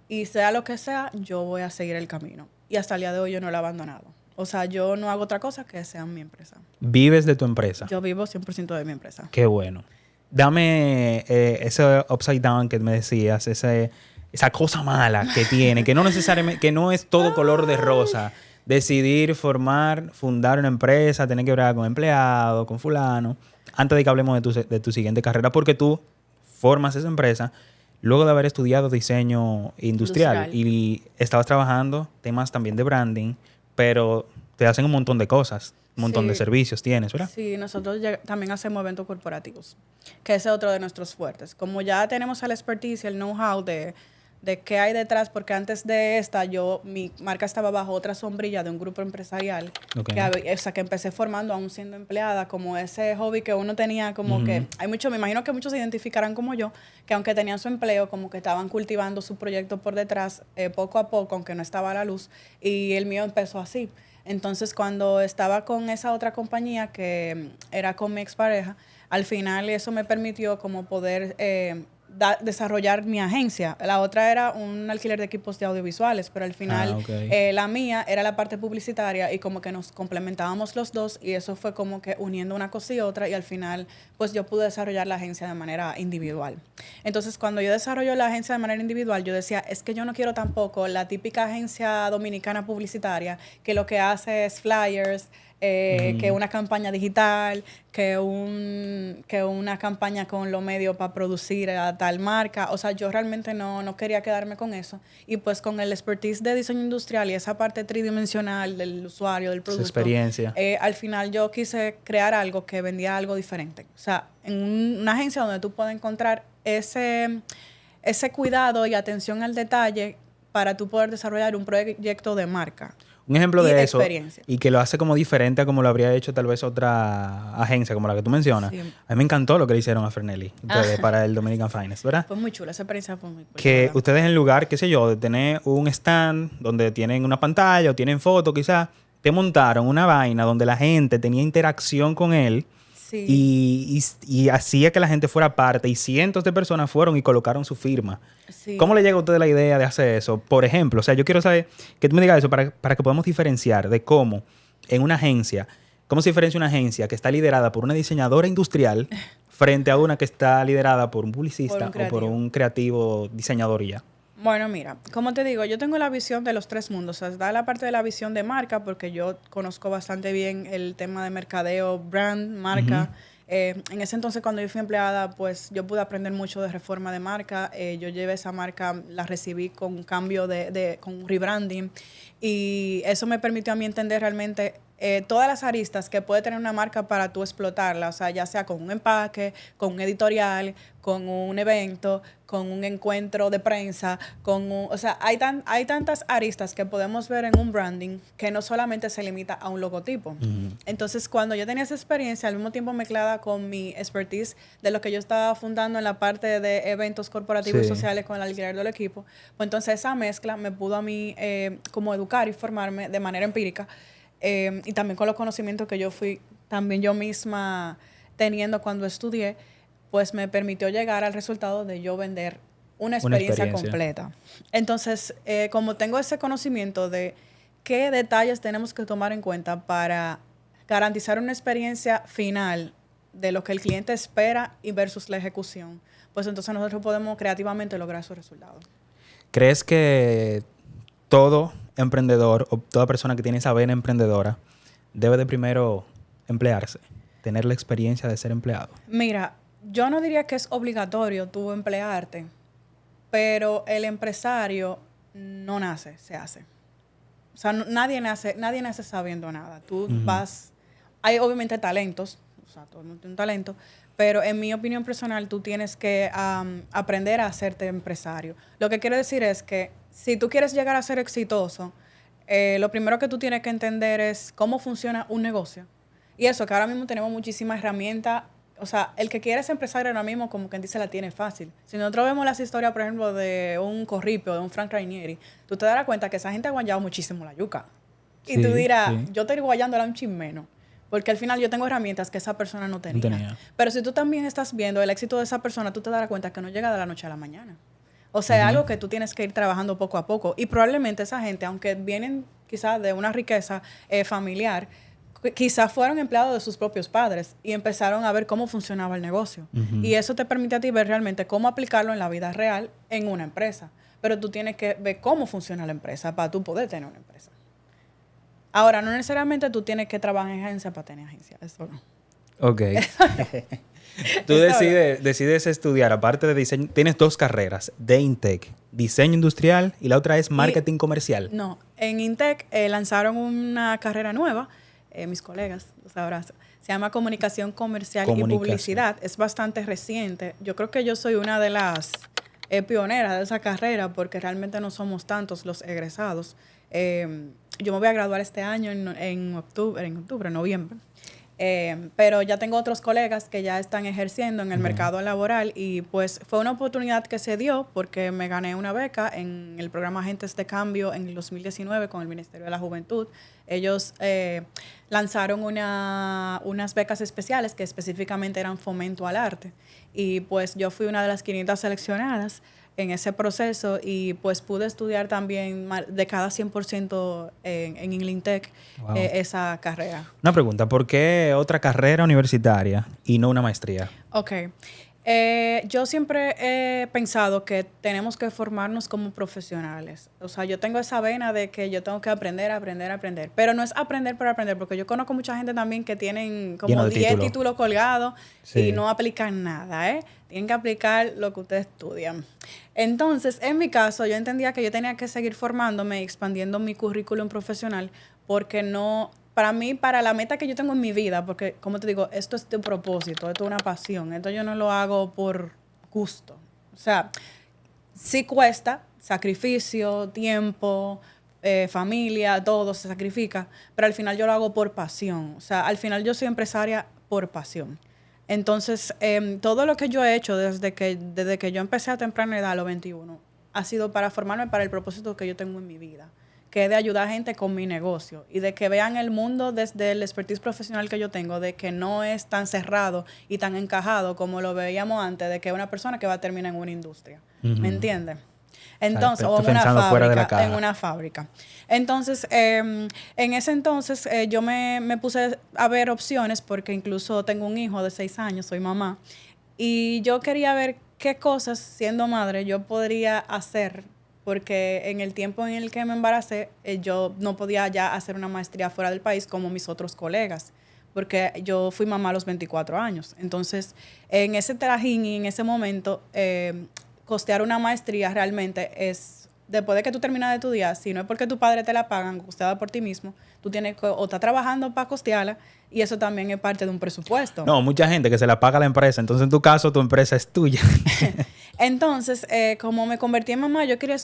y sea lo que sea, yo voy a seguir el camino. Y hasta el día de hoy yo no lo he abandonado. O sea, yo no hago otra cosa que sea mi empresa. ¿Vives de tu empresa? Yo vivo 100% de mi empresa. Qué bueno. Dame ese upside down que me decías, esa cosa mala que tiene, que no necesariamente, que no es todo color de rosa. Decidir fundar una empresa, tener que hablar con empleados, con fulano, antes de que hablemos de tu siguiente carrera, porque tú formas esa empresa luego de haber estudiado diseño industrial y estabas trabajando temas también de branding, pero te hacen un montón de cosas, un montón de servicios tienes, ¿verdad? Sí, nosotros también hacemos eventos corporativos, que ese es otro de nuestros fuertes. Como ya tenemos el expertise y el know-how de qué hay detrás, porque antes de mi marca estaba bajo otra sombrilla de un grupo empresarial, que empecé formando aún siendo empleada, como ese hobby que uno tenía, como que me imagino que muchos se identificarán como yo, que aunque tenían su empleo, como que estaban cultivando su proyecto por detrás, poco a poco, aunque no estaba a la luz, y el mío empezó así. Entonces, cuando estaba con esa otra compañía, que era con mi expareja, al final eso me permitió como poder desarrollar mi agencia. La otra era un alquiler de equipos de audiovisuales, pero al final la mía era la parte publicitaria y como que nos complementábamos los dos y eso fue como que uniendo una cosa y otra y al final pues yo pude desarrollar la agencia de manera individual. Entonces cuando yo desarrollo la agencia de manera individual yo decía, es que yo no quiero tampoco la típica agencia dominicana publicitaria que lo que hace es flyers, que una campaña digital, que una campaña con los medios para producir a tal marca. O sea, yo realmente no quería quedarme con eso. Y pues con el expertise de diseño industrial y esa parte tridimensional del usuario, del producto. Esa experiencia. Al final yo quise crear algo que vendía algo diferente. O sea, en una agencia donde tú puedes encontrar ese cuidado y atención al detalle para tú poder desarrollar un proyecto de marca. Un ejemplo de eso, y que lo hace como diferente a como lo habría hecho tal vez otra agencia, como la que tú mencionas. Sí. A mí me encantó lo que le hicieron a Fernelli para el Dominican Finest, ¿verdad? Fue muy chula, esa experiencia fue muy chula. Que ustedes en lugar, qué sé yo, de tener un stand donde tienen una pantalla o tienen fotos quizás, te montaron una vaina donde la gente tenía interacción con él. Sí. Y hacía que la gente fuera parte y cientos de personas fueron y colocaron su firma. Sí. ¿Cómo le llega a usted la idea de hacer eso? Por ejemplo, o sea, yo quiero saber que tú me digas eso para que podamos diferenciar de cómo en una agencia, cómo se diferencia una agencia que está liderada por una diseñadora industrial frente a una que está liderada por un publicista o por un creativo diseñador y ya. Bueno, mira, como te digo, yo tengo la visión de los tres mundos. O sea, está la parte de la visión de marca, porque yo conozco bastante bien el tema de mercadeo, brand, marca. En ese entonces, cuando yo fui empleada, pues yo pude aprender mucho de reforma de marca. Yo llevé esa marca, la recibí con un cambio con un rebranding. Y eso me permitió a mí entender realmente todas las aristas que puede tener una marca para tú explotarla, o sea, ya sea con un empaque, con un editorial, con un evento, con un encuentro de prensa, o sea, hay tantas aristas que podemos ver en un branding que no solamente se limita a un logotipo. Entonces, cuando yo tenía esa experiencia, al mismo tiempo mezclada con mi expertise de lo que yo estaba fundando en la parte de eventos corporativos y sociales con el alquiler del equipo, pues entonces esa mezcla me pudo a mí como educar y formarme de manera empírica. Y también con los conocimientos que yo fui también yo misma teniendo cuando estudié, pues me permitió llegar al resultado de yo vender una experiencia completa. Entonces, como tengo ese conocimiento de qué detalles tenemos que tomar en cuenta para garantizar una experiencia final de lo que el cliente espera y versus la ejecución, pues entonces nosotros podemos creativamente lograr esos resultados. ¿Crees que todo emprendedor o toda persona que tiene esa vena emprendedora debe de primero emplearse, tener la experiencia de ser empleado? Mira, yo no diría que es obligatorio tú emplearte, pero el empresario no nace, se hace. O sea, nadie nace sabiendo nada. Tú vas... Hay obviamente talentos, o sea, todo el mundo tiene un talento, pero en mi opinión personal tú tienes que aprender a hacerte empresario. Lo que quiero decir es que si tú quieres llegar a ser exitoso, lo primero que tú tienes que entender es cómo funciona un negocio. Y eso, que ahora mismo tenemos muchísimas herramientas. O sea, el que quiere ser empresario ahora mismo, como quien dice, la tiene fácil. Si nosotros vemos las historias, por ejemplo, de un Corripio, de un Frank Rainieri, tú te darás cuenta que esa gente ha guayado muchísimo la yuca. Y Sí, tú dirás, sí. yo estoy guayándola un chin menos. Porque al final yo tengo herramientas que esa persona no tenía. Pero si tú también estás viendo el éxito de esa persona, tú te darás cuenta que no llega de la noche a la mañana. O sea, es algo que tú tienes que ir trabajando poco a poco. Y probablemente esa gente, aunque vienen quizás de una riqueza familiar, quizás fueron empleados de sus propios padres y empezaron a ver cómo funcionaba el negocio. Y eso te permite a ti ver realmente cómo aplicarlo en la vida real en una empresa. Pero tú tienes que ver cómo funciona la empresa para tú poder tener una empresa. Ahora, no necesariamente tú tienes que trabajar en agencia para tener agencia. Eso no. Ok. Tú decides estudiar, aparte de diseño, tienes dos carreras de Intec, diseño industrial y la otra es marketing comercial. No, en Intec lanzaron una carrera nueva, mis colegas, los sabrás, se llama Comunicación Comercial y Publicidad. Es bastante reciente. Yo creo que yo soy una de las pioneras de esa carrera porque realmente no somos tantos los egresados. Yo me voy a graduar este año en noviembre. Pero ya tengo otros colegas que ya están ejerciendo en el mercado laboral y pues fue una oportunidad que se dio porque me gané una beca en el programa Agentes de Cambio en el 2019 con el Ministerio de la Juventud. Ellos lanzaron unas becas especiales que específicamente eran fomento al arte y pues yo fui una de las 500 seleccionadas en ese proceso y pues pude estudiar también de cada 100% en Intec esa carrera. Una pregunta, ¿por qué otra carrera universitaria y no una maestría? Ok. Yo siempre he pensado que tenemos que formarnos como profesionales. O sea, yo tengo esa vena de que yo tengo que aprender. Pero no es aprender por aprender, porque yo conozco mucha gente también que tienen como 10 títulos colgados y no aplican nada, ¿eh? Tienen que aplicar lo que ustedes estudian. Entonces, en mi caso, yo entendía que yo tenía que seguir formándome y expandiendo mi currículum profesional porque no... Para mí, para la meta que yo tengo en mi vida, porque, como te digo, esto es de un propósito, esto es una pasión. Esto yo no lo hago por gusto. O sea, sí cuesta, sacrificio, tiempo, familia, todo se sacrifica, pero al final yo lo hago por pasión. O sea, al final yo soy empresaria por pasión. Entonces, todo lo que yo he hecho desde que yo empecé a temprana edad, a los 21, ha sido para formarme para el propósito que yo tengo en mi vida, que es de ayudar a gente con mi negocio y de que vean el mundo desde el expertise profesional que yo tengo, de que no es tan cerrado y tan encajado como lo veíamos antes, de que es una persona que va a terminar en una industria. ¿Me entiendes? Entonces, o en una fábrica. Entonces, en ese entonces yo me puse a ver opciones porque incluso tengo un hijo de 6 años, soy mamá, y yo quería ver qué cosas, siendo madre, yo podría hacer porque en el tiempo en el que me embaracé, yo no podía ya hacer una maestría fuera del país como mis otros colegas, porque yo fui mamá a los 24 años. Entonces, en ese trajín y en ese momento, costear una maestría realmente es, después de que tú terminas de estudiar, si no es porque tu padre te la pagan, costeada por ti mismo, tú tienes que o estar trabajando para costearla, y eso también es parte de un presupuesto. No, mucha gente que se la paga la empresa, entonces en tu caso tu empresa es tuya. Entonces, como me convertí en mamá, yo quería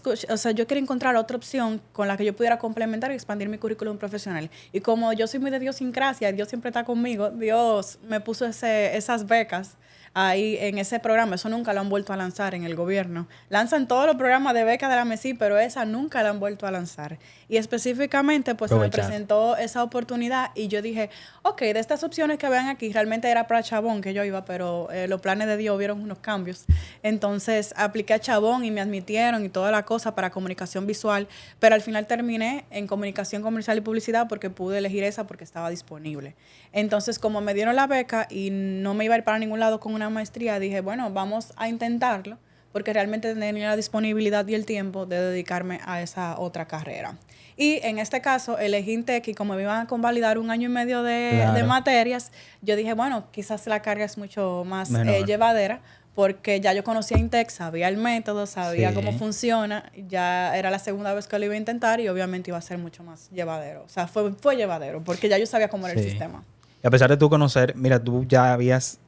encontrar otra opción con la que yo pudiera complementar y expandir mi currículum profesional. Y como yo soy muy de idiosincrasia, Dios siempre está conmigo, Dios me puso esas becas ahí en ese programa. Eso nunca lo han vuelto a lanzar en el gobierno. Lanzan todos los programas de becas de la MESI, pero esa nunca la han vuelto a lanzar. Y específicamente, pues se me presentó esa oportunidad y yo dije, ok, ok, de estas opciones que vean aquí, realmente era para Chabón que yo iba, pero los planes de Dios hubieron unos cambios. Entonces apliqué a Chabón y me admitieron y toda la cosa para comunicación visual, pero al final terminé en comunicación comercial y publicidad porque pude elegir esa porque estaba disponible. Entonces, como me dieron la beca y no me iba a ir para ningún lado con una maestría, dije, bueno, vamos a intentarlo, porque realmente tenía la disponibilidad y el tiempo de dedicarme a esa otra carrera. Y en este caso, elegí Intec y como me iban a convalidar 1 año y medio de materias, yo dije, bueno, quizás la carga es mucho más llevadera, porque ya yo conocía Intec, sabía el método, sabía cómo funciona, ya era la segunda vez que lo iba a intentar y obviamente iba a ser mucho más llevadero. O sea, fue llevadero, porque ya yo sabía cómo era el sistema. Y a pesar de tú conocer, mira, tú ya habías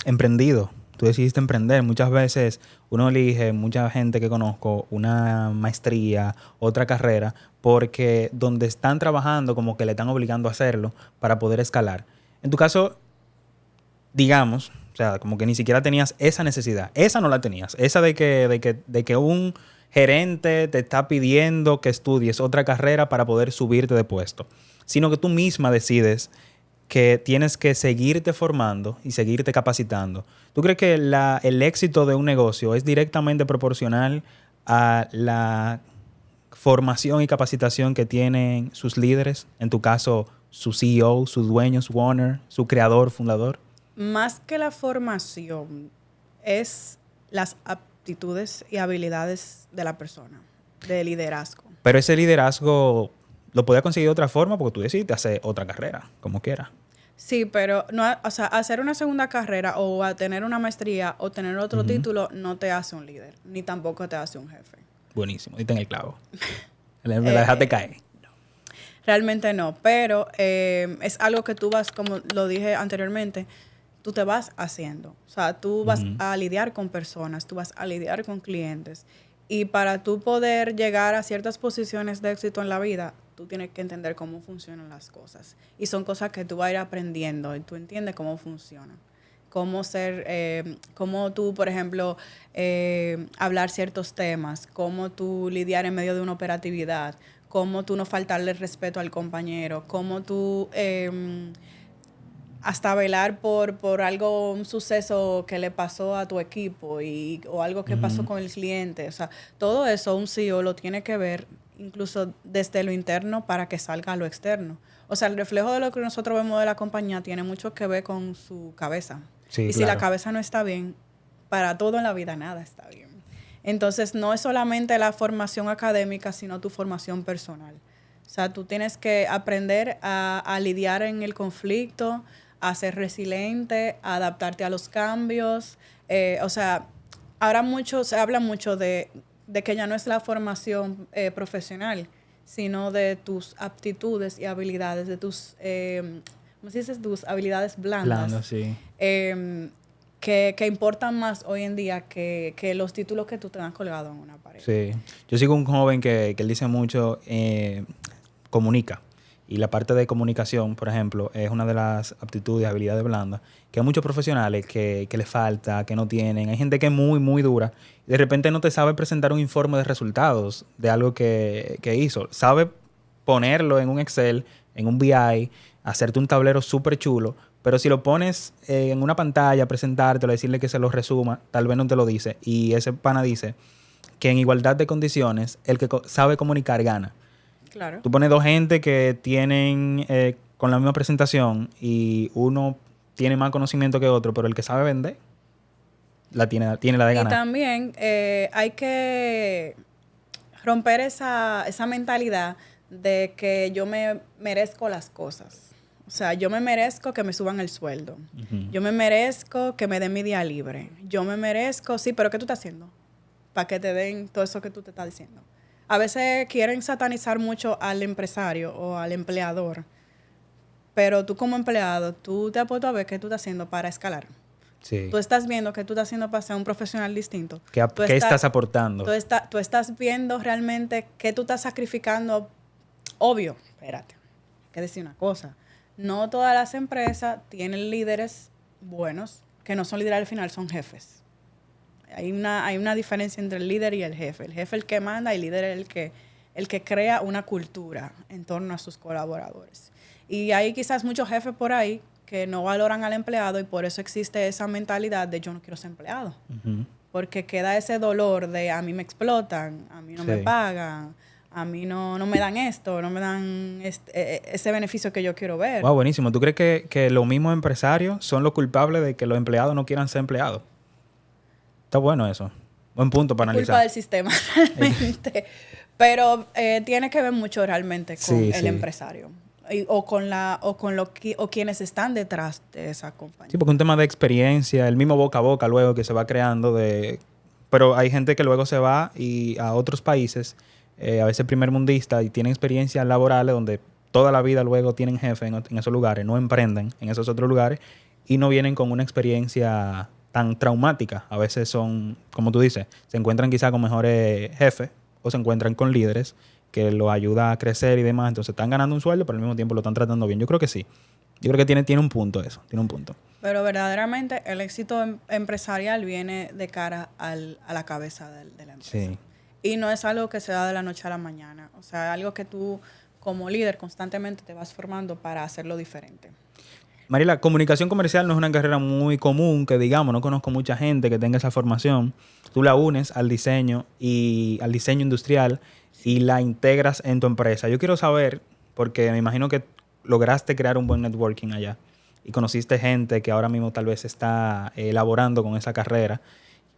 emprendido. Tú decidiste emprender. Muchas veces uno elige, mucha gente que conozco, una maestría, otra carrera, porque donde están trabajando como que le están obligando a hacerlo para poder escalar. En tu caso, digamos, o sea, como que ni siquiera tenías esa necesidad. Esa no la tenías. Esa de que un gerente te está pidiendo que estudies otra carrera para poder subirte de puesto. Sino que tú misma decides que tienes que seguirte formando y seguirte capacitando. ¿Tú crees que el éxito de un negocio es directamente proporcional a la formación y capacitación que tienen sus líderes? En tu caso, su CEO, su dueño, su owner, su creador, fundador. Más que la formación, es las aptitudes y habilidades de la persona, de liderazgo. Pero ese liderazgo lo podía conseguir de otra forma porque tú decidiste hacer otra carrera, como quieras. Sí, pero no, o sea, hacer una segunda carrera o a tener una maestría o tener otro título no te hace un líder, ni tampoco te hace un jefe. Buenísimo, diste en el clavo. Me la dejaste caer. Realmente no, pero es algo que tú vas, como lo dije anteriormente, tú te vas haciendo. O sea, tú vas a lidiar con personas, tú vas a lidiar con clientes. Y para tú poder llegar a ciertas posiciones de éxito en la vida, tú tienes que entender cómo funcionan las cosas. Y son cosas que tú vas a ir aprendiendo y tú entiendes cómo funcionan. Cómo cómo tú, por ejemplo, hablar ciertos temas, cómo tú lidiar en medio de una operatividad, cómo tú no faltarle respeto al compañero, cómo tú hasta velar por algo, un suceso que le pasó a tu equipo o algo que pasó con el cliente. O sea, todo eso un CEO lo tiene que ver incluso desde lo interno para que salga a lo externo. O sea, el reflejo de lo que nosotros vemos de la compañía tiene mucho que ver con su cabeza. Sí, y si la cabeza no está bien, para todo en la vida nada está bien. Entonces, no es solamente la formación académica, sino tu formación personal. O sea, tú tienes que aprender a lidiar en el conflicto, a ser resiliente, a adaptarte a los cambios. O sea, ahora se habla mucho de que ya no es la formación profesional, sino de tus aptitudes y habilidades, de tus, ¿cómo se dice? Tus habilidades blandas. Blando, sí. Que importan más hoy en día que los títulos que tú tengas colgados en una pared. Sí. Yo sigo un joven que él dice mucho, comunica. Y la parte de comunicación, por ejemplo, es una de las aptitudes, habilidades blandas, que hay muchos profesionales que les falta, que no tienen. Hay gente que es muy, muy dura. Y de repente no te sabe presentar un informe de resultados de algo que hizo. Sabe ponerlo en un Excel, en un BI, hacerte un tablero súper chulo, pero si lo pones en una pantalla, presentártelo, decirle que se lo resuma, tal vez no te lo dice. Y ese pana dice que en igualdad de condiciones, el que sabe comunicar gana. Claro. Tú pones dos gente que tienen con la misma presentación y uno tiene más conocimiento que otro, pero el que sabe vender tiene la de ganar. Y también hay que romper esa mentalidad de que yo me merezco las cosas. O sea, yo me merezco que me suban el sueldo. Yo me merezco que me den mi día libre. Yo me merezco, sí, pero ¿qué tú estás haciendo? Para que te den todo eso que tú te estás diciendo. A veces quieren satanizar mucho al empresario o al empleador, pero tú como empleado, tú te has puesto a ver qué tú estás haciendo para escalar. Sí. Tú estás viendo qué tú estás haciendo para ser un profesional distinto. ¿Qué estás aportando? Tú estás viendo realmente qué tú estás sacrificando. Obvio, espérate, hay que decir una cosa. No todas las empresas tienen líderes buenos, que no son líderes al final, son jefes. Hay una diferencia entre el líder y el jefe. El jefe es el que manda y el líder es el que crea una cultura en torno a sus colaboradores. Y hay quizás muchos jefes por ahí que no valoran al empleado y por eso existe esa mentalidad de yo no quiero ser empleado. Porque queda ese dolor de a mí me explotan, a mí no me pagan, a mí no me dan esto, no me dan ese beneficio que yo quiero ver. Wow, buenísimo. ¿Tú crees que los mismos empresarios son los culpables de que los empleados no quieran ser empleados? Está bueno eso. Buen punto para analizar. Culpa del sistema, realmente. Pero tiene que ver mucho realmente con el empresario. O quienes están detrás de esa compañía. Sí, porque un tema de experiencia, el mismo boca a boca luego que se va creando pero hay gente que luego se va y a otros países, a veces primermundistas, y tienen experiencias laborales donde toda la vida luego tienen jefe en esos lugares, no emprenden en esos otros lugares y no vienen con una experiencia tan traumática. A veces son, como tú dices, se encuentran quizá con mejores jefes o se encuentran con líderes que lo ayuda a crecer y demás. Entonces están ganando un sueldo, pero al mismo tiempo lo están tratando bien. Yo creo que sí. Yo creo que tiene un punto eso. Tiene un punto. Pero verdaderamente el éxito empresarial viene de cara a la cabeza de la empresa. Sí. Y no es algo que se da de la noche a la mañana. O sea, algo que tú como líder constantemente te vas formando para hacerlo diferente. Mariela, comunicación comercial no es una carrera muy común, que digamos, no conozco mucha gente que tenga esa formación. Tú la unes al diseño industrial y la integras en tu empresa. Yo quiero saber, porque me imagino que lograste crear un buen networking allá y conociste gente que ahora mismo tal vez está elaborando con esa carrera.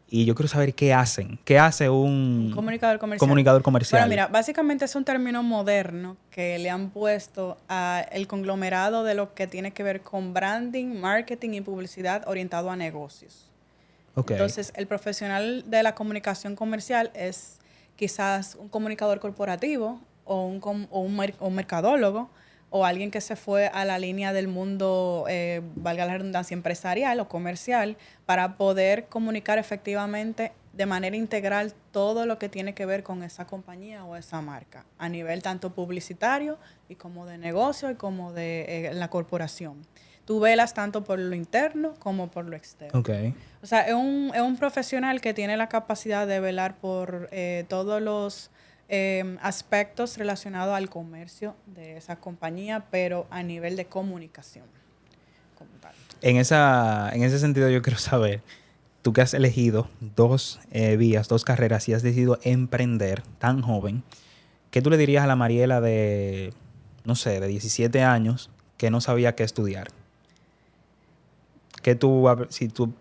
Y yo quiero saber qué hacen. ¿Qué hace un comunicador comercial? Bueno, mira, básicamente es un término moderno que le han puesto al conglomerado de lo que tiene que ver con branding, marketing y publicidad orientado a negocios. Okay. Entonces, el profesional de la comunicación comercial es quizás un comunicador corporativo o un mercadólogo o alguien que se fue a la línea del mundo, valga la redundancia, empresarial o comercial, para poder comunicar efectivamente de manera integral todo lo que tiene que ver con esa compañía o esa marca, a nivel tanto publicitario y como de negocio y como de la corporación. Tú velas tanto por lo interno como por lo externo. Okay. O sea, es un profesional que tiene la capacidad de velar por todos los aspectos relacionados al comercio de esa compañía, pero a nivel de comunicación como tal. En ese sentido yo quiero saber, tú que has elegido dos vías, dos carreras y has decidido emprender tan joven, ¿qué tú le dirías a la Mariela de, no sé, de 17 años que no sabía qué estudiar? ¿Qué tú, si tú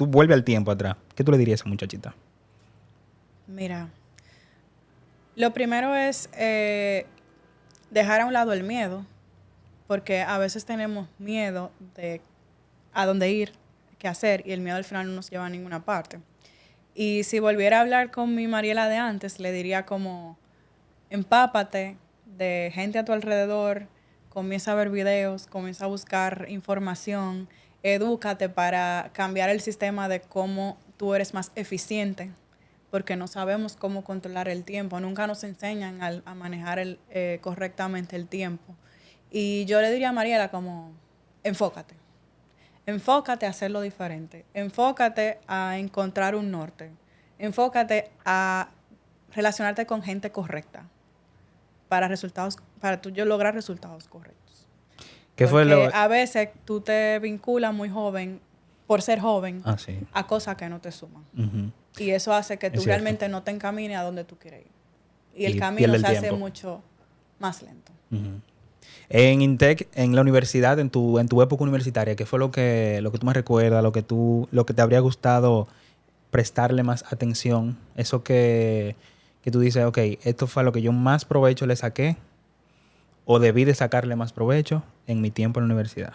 vuelves al tiempo atrás, qué tú le dirías a esa muchachita? Mira, lo primero es dejar a un lado el miedo, porque a veces tenemos miedo de a dónde ir, qué hacer, y el miedo al final no nos lleva a ninguna parte. Y si volviera a hablar con mi Mariela de antes, le diría como, empápate de gente a tu alrededor, comienza a ver videos, comienza a buscar información, edúcate para cambiar el sistema de cómo tú eres más eficiente, porque no sabemos cómo controlar el tiempo. Nunca nos enseñan a manejar correctamente el tiempo. Y yo le diría a Mariela como, enfócate. Enfócate a hacerlo diferente. Enfócate a encontrar un norte. Enfócate a relacionarte con gente correcta para tú lograr resultados correctos. Porque a veces tú te vinculas muy joven, por ser joven, a cosas que no te suman. Uh-huh. Y eso hace que tú realmente no te encamines a donde tú quieres ir. Y el camino se hace mucho más lento. Uh-huh. En Intec, en la universidad, en tu época universitaria, ¿qué fue lo que tú me recuerdas, lo que te habría gustado prestarle más atención? Eso que tú dices, ok, esto fue lo que yo más provecho le saqué o debí de sacarle más provecho en mi tiempo en la universidad.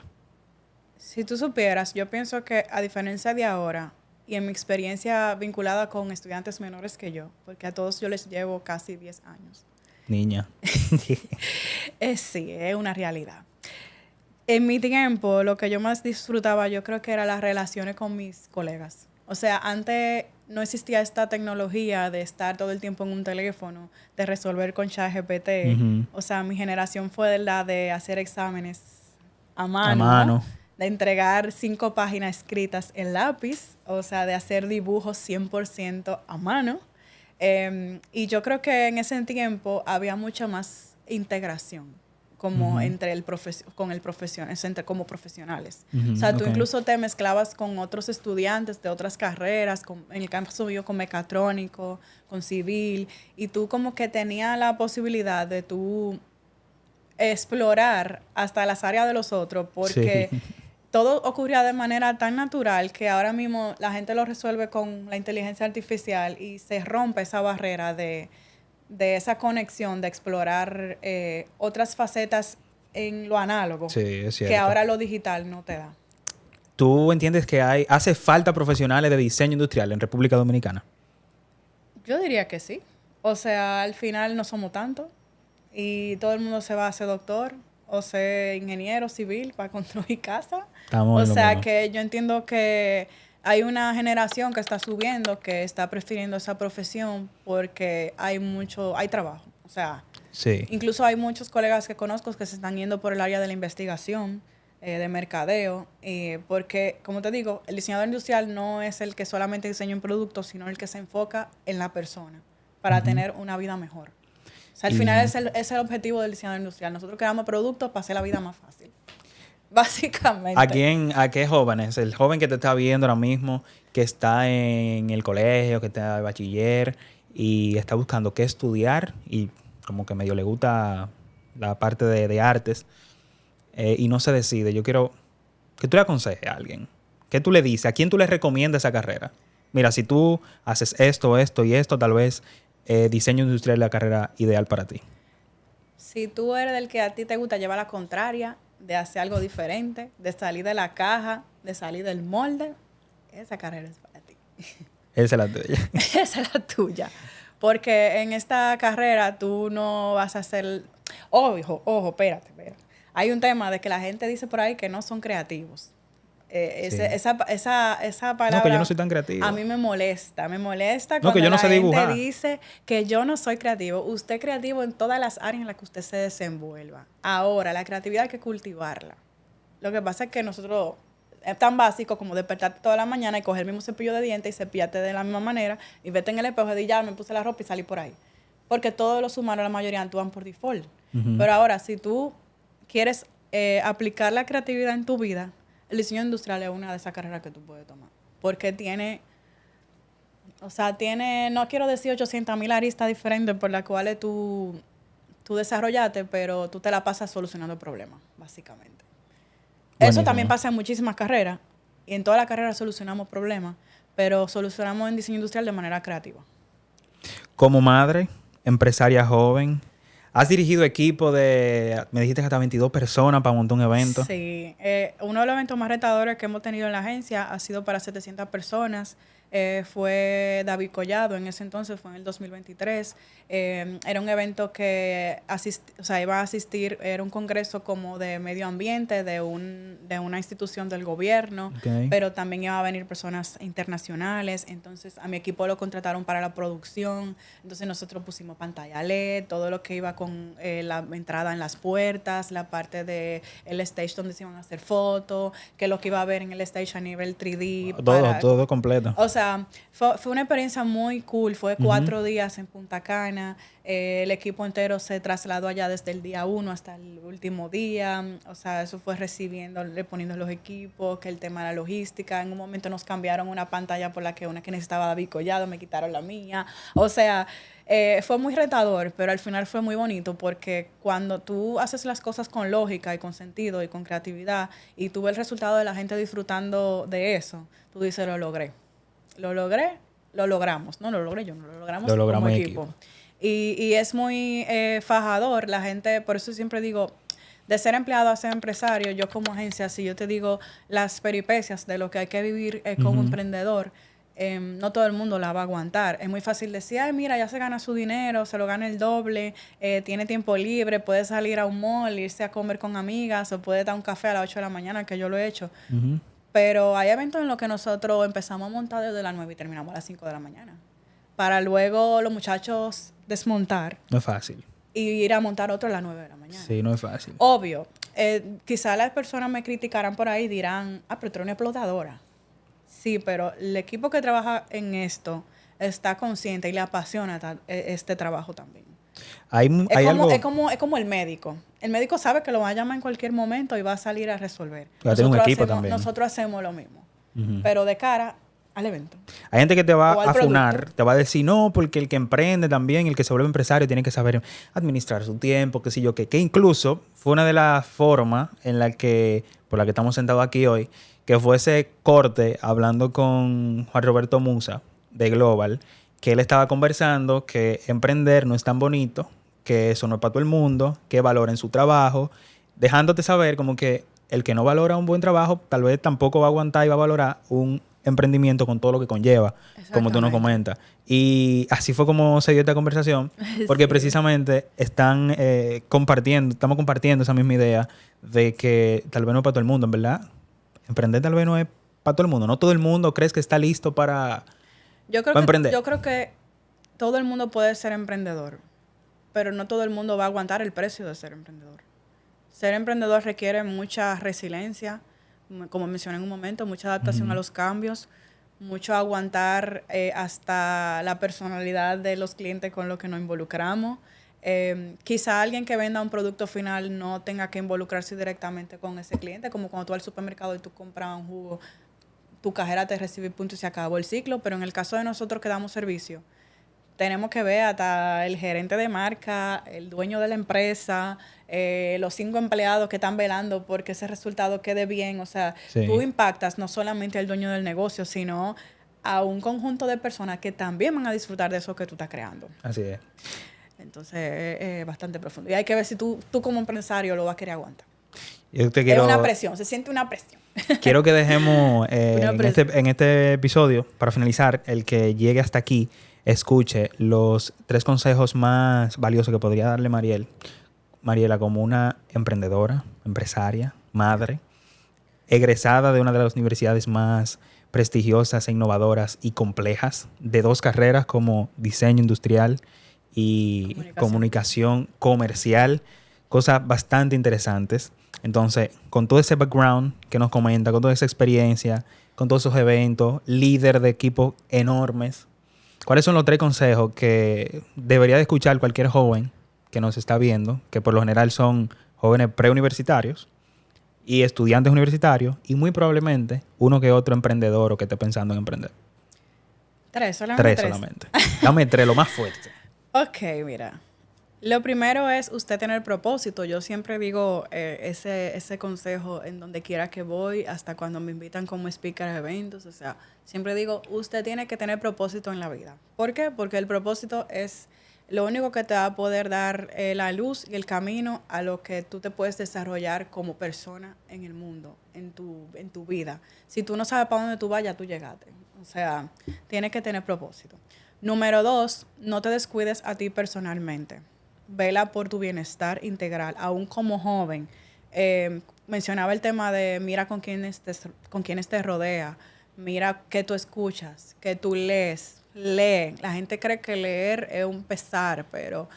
Si tú supieras, yo pienso que a diferencia de ahora y en mi experiencia vinculada con estudiantes menores que yo, porque a todos yo les llevo casi 10 años. Niña. Sí, es una realidad. En mi tiempo, lo que yo más disfrutaba, yo creo que era las relaciones con mis colegas. O sea, antes no existía esta tecnología de estar todo el tiempo en un teléfono, de resolver con ChatGPT. Uh-huh. O sea, mi generación fue la de hacer exámenes a mano. De entregar 5 páginas escritas en lápiz, o sea, de hacer dibujos 100% a mano. Y yo creo que en ese tiempo había mucha más integración como entre con el como profesionales. O sea, tú Ok. incluso te mezclabas con otros estudiantes de otras carreras, en el caso mío con mecatrónico, con civil, y tú como que tenías la posibilidad de tú explorar hasta las áreas de los otros, Sí. porque todo ocurría de manera tan natural que ahora mismo la gente lo resuelve con la inteligencia artificial y se rompe esa barrera de esa conexión, de explorar otras facetas en lo análogo, Sí, es que cierto. ahora lo digital no te da. ¿Tú entiendes que hace falta profesionales de diseño industrial en República Dominicana? Yo diría que sí. O sea, al final no somos tantos y todo el mundo se va a ser doctor o ser ingeniero civil para construir casa. Estamos O en lo sea, mismo. que yo entiendo que hay una generación que está subiendo, que está prefiriendo esa profesión porque hay trabajo. O sea, Sí. incluso hay muchos colegas que conozco que se están yendo por el área de la investigación, de mercadeo, porque, como te digo, el diseñador industrial no es el que solamente diseña un producto, sino el que se enfoca en la persona para tener una vida mejor. O sea, al final Y es el objetivo del diseñador industrial. Nosotros creamos productos para hacer la vida más fácil. Básicamente. ¿a qué jóvenes? El joven que te está viendo ahora mismo, que está en el colegio, que está de bachiller y está buscando qué estudiar y como que medio le gusta la parte de artes y no se decide. Yo quiero que tú le aconsejes a alguien. ¿Qué tú le dices? ¿A quién tú le recomiendas esa carrera? Mira, si tú haces esto, esto y esto, tal vez diseño industrial es la carrera ideal para ti. Si tú eres del que a ti te gusta llevar la contraria, de hacer algo diferente, de salir de la caja, de salir del molde, esa carrera es para ti. Esa es la tuya. Esa es la tuya. Porque en esta carrera tú no vas a hacer... Ojo, espérate. Hay un tema de que la gente dice por ahí que no son creativos. Sí. Esa No, que yo no palabra soy tan creativo. a mí me molesta. Me molesta No, que cuando yo no la sé gente dibujar. dice que yo no soy creativo. Usted es creativo en todas las áreas en las que usted se desenvuelva. Ahora, la creatividad hay que cultivarla. Lo que pasa es que nosotros es tan básico como despertarte toda la mañana y coger el mismo cepillo de dientes y cepillarte de la misma manera y vete en el espejo y decir, ya me puse la ropa y salí por ahí. Porque todos los humanos, la mayoría, actúan por default. Pero ahora, si tú quieres aplicar la creatividad en tu vida, el diseño industrial es una de esas carreras que tú puedes tomar. Porque tiene, no quiero decir 800,000 aristas diferentes por las cuales tú desarrollaste, pero tú te la pasas solucionando problemas, básicamente. Eso también Buenísimo. pasa en muchísimas carreras. Y en todas las carreras solucionamos problemas, pero solucionamos en diseño industrial de manera creativa. Como madre, empresaria joven, has dirigido equipo me dijiste que hasta 22 personas para montar un evento. Sí, uno de los eventos más retadores que hemos tenido en la agencia ha sido para 700 personas. Fue David Collado, en ese entonces fue en el 2023. Era un evento que iba a asistir, era un congreso como de medio ambiente de una institución del gobierno, Okay. pero también iban a venir personas internacionales. Entonces a mi equipo lo contrataron para la producción. Entonces nosotros pusimos pantalla LED, todo lo que iba con la entrada en las puertas, la parte del stage donde se iban a hacer fotos, que lo que iba a ver en el stage a nivel 3D. Todo completo. O sea, fue una experiencia muy cool. Fue 4 días en Punta Cana. El equipo entero se trasladó allá desde el día 1 hasta el último día. O sea, eso fue poniendo los equipos, que el tema de la logística. En un momento nos cambiaron una pantalla por la que una que necesitaba David Collado, me quitaron la mía. O sea, fue muy retador, pero al final fue muy bonito porque cuando tú haces las cosas con lógica y con sentido y con creatividad y tú ves el resultado de la gente disfrutando de eso, tú dices, lo logré. Lo logramos. No lo logré yo, no lo logramos como en equipo. Y es muy fajador. La gente, por eso siempre digo, de ser empleado a ser empresario, yo como agencia, si yo te digo las peripecias de lo que hay que vivir como emprendedor, no todo el mundo la va a aguantar. Es muy fácil decir, ay, mira, ya se gana su dinero, se lo gana el doble, tiene tiempo libre, puede salir a un mall, irse a comer con amigas o puede dar un café a las 8 de la mañana, que yo lo he hecho. Pero hay eventos en los que nosotros empezamos a montar desde las 9 y terminamos a las 5 de la mañana. Para luego los muchachos desmontar No es fácil. y ir a montar otro a las 9 de la mañana. Sí, no es fácil. Obvio, quizá las personas me criticarán por ahí y dirán, pero tú eres una explotadora. Sí, pero el equipo que trabaja en esto está consciente y le apasiona este trabajo también. Hay algo... Es como el médico. El médico sabe que lo va a llamar en cualquier momento y va a salir a resolver. Tiene un equipo también. Nosotros hacemos lo mismo, pero de cara al evento. Hay gente que te va a funar, producto. te va a decir, no, porque el que emprende también, el que se vuelve empresario, tiene que saber administrar su tiempo, qué sé yo, que incluso fue una de las formas por la que estamos sentados aquí hoy, que fue ese corte hablando con Juan Roberto Musa de Global, que él estaba conversando que emprender no es tan bonito, que eso no es para todo el mundo, que valoren su trabajo, dejándote saber como que el que no valora un buen trabajo, tal vez tampoco va a aguantar y va a valorar un emprendimiento con todo lo que conlleva, como tú nos comentas. Y así fue como se dio esta conversación, porque sí, precisamente estamos compartiendo esa misma idea de que tal vez no es para todo el mundo, en verdad. Emprender tal vez no es para todo el mundo. No todo el mundo crees que está listo para emprender. Yo creo que todo el mundo puede ser emprendedor, pero no todo el mundo va a aguantar el precio de ser emprendedor. Ser emprendedor requiere mucha resiliencia, como mencioné en un momento, mucha adaptación a los cambios, mucho aguantar hasta la personalidad de los clientes con los que nos involucramos. Quizá alguien que venda un producto final no tenga que involucrarse directamente con ese cliente, como cuando tú vas al supermercado y tú compras un jugo, tu cajera te recibe punto y se acabó el ciclo, pero en el caso de nosotros que damos servicio, tenemos que ver hasta el gerente de marca, el dueño de la empresa, los 5 empleados que están velando porque ese resultado quede bien. O sea, tú impactas no solamente al dueño del negocio, sino a un conjunto de personas que también van a disfrutar de eso que tú estás creando. Así es. Entonces, es bastante profundo. Y hay que ver si tú como empresario lo vas a querer aguantar. Yo te quiero... Es una presión, se siente una presión. Quiero que dejemos en este episodio, para finalizar, el que llegue hasta aquí, escuche los 3 consejos más valiosos que podría darle Mariela como una emprendedora, empresaria, madre, egresada de una de las universidades más prestigiosas e innovadoras y complejas, de 2 carreras como diseño industrial y comunicación comercial, cosas bastante interesantes. Entonces, con todo ese background que nos comenta, con toda esa experiencia, con todos esos eventos, líder de equipos enormes, ¿cuáles son los 3 consejos que debería de escuchar cualquier joven que nos está viendo, que por lo general son jóvenes preuniversitarios y estudiantes universitarios y muy probablemente uno que otro emprendedor o que esté pensando en emprender? 3 solamente. 3 solamente. Dame 3, lo más fuerte. Ok, mira. Lo primero es usted tener propósito. Yo siempre digo ese consejo en donde quiera que voy, hasta cuando me invitan como speaker a eventos. O sea, siempre digo, usted tiene que tener propósito en la vida. ¿Por qué? Porque el propósito es lo único que te va a poder dar la luz y el camino a lo que tú te puedes desarrollar como persona en el mundo, en tu vida. Si tú no sabes para dónde tú vas, ya tú llegaste. O sea, tienes que tener propósito. Número 2, no te descuides a ti personalmente. Vela por tu bienestar integral, aún como joven. Mencionaba el tema de mira con quiénes te rodea, mira qué tú escuchas, qué tú lees. Lee. La gente cree que leer es un pesar, pero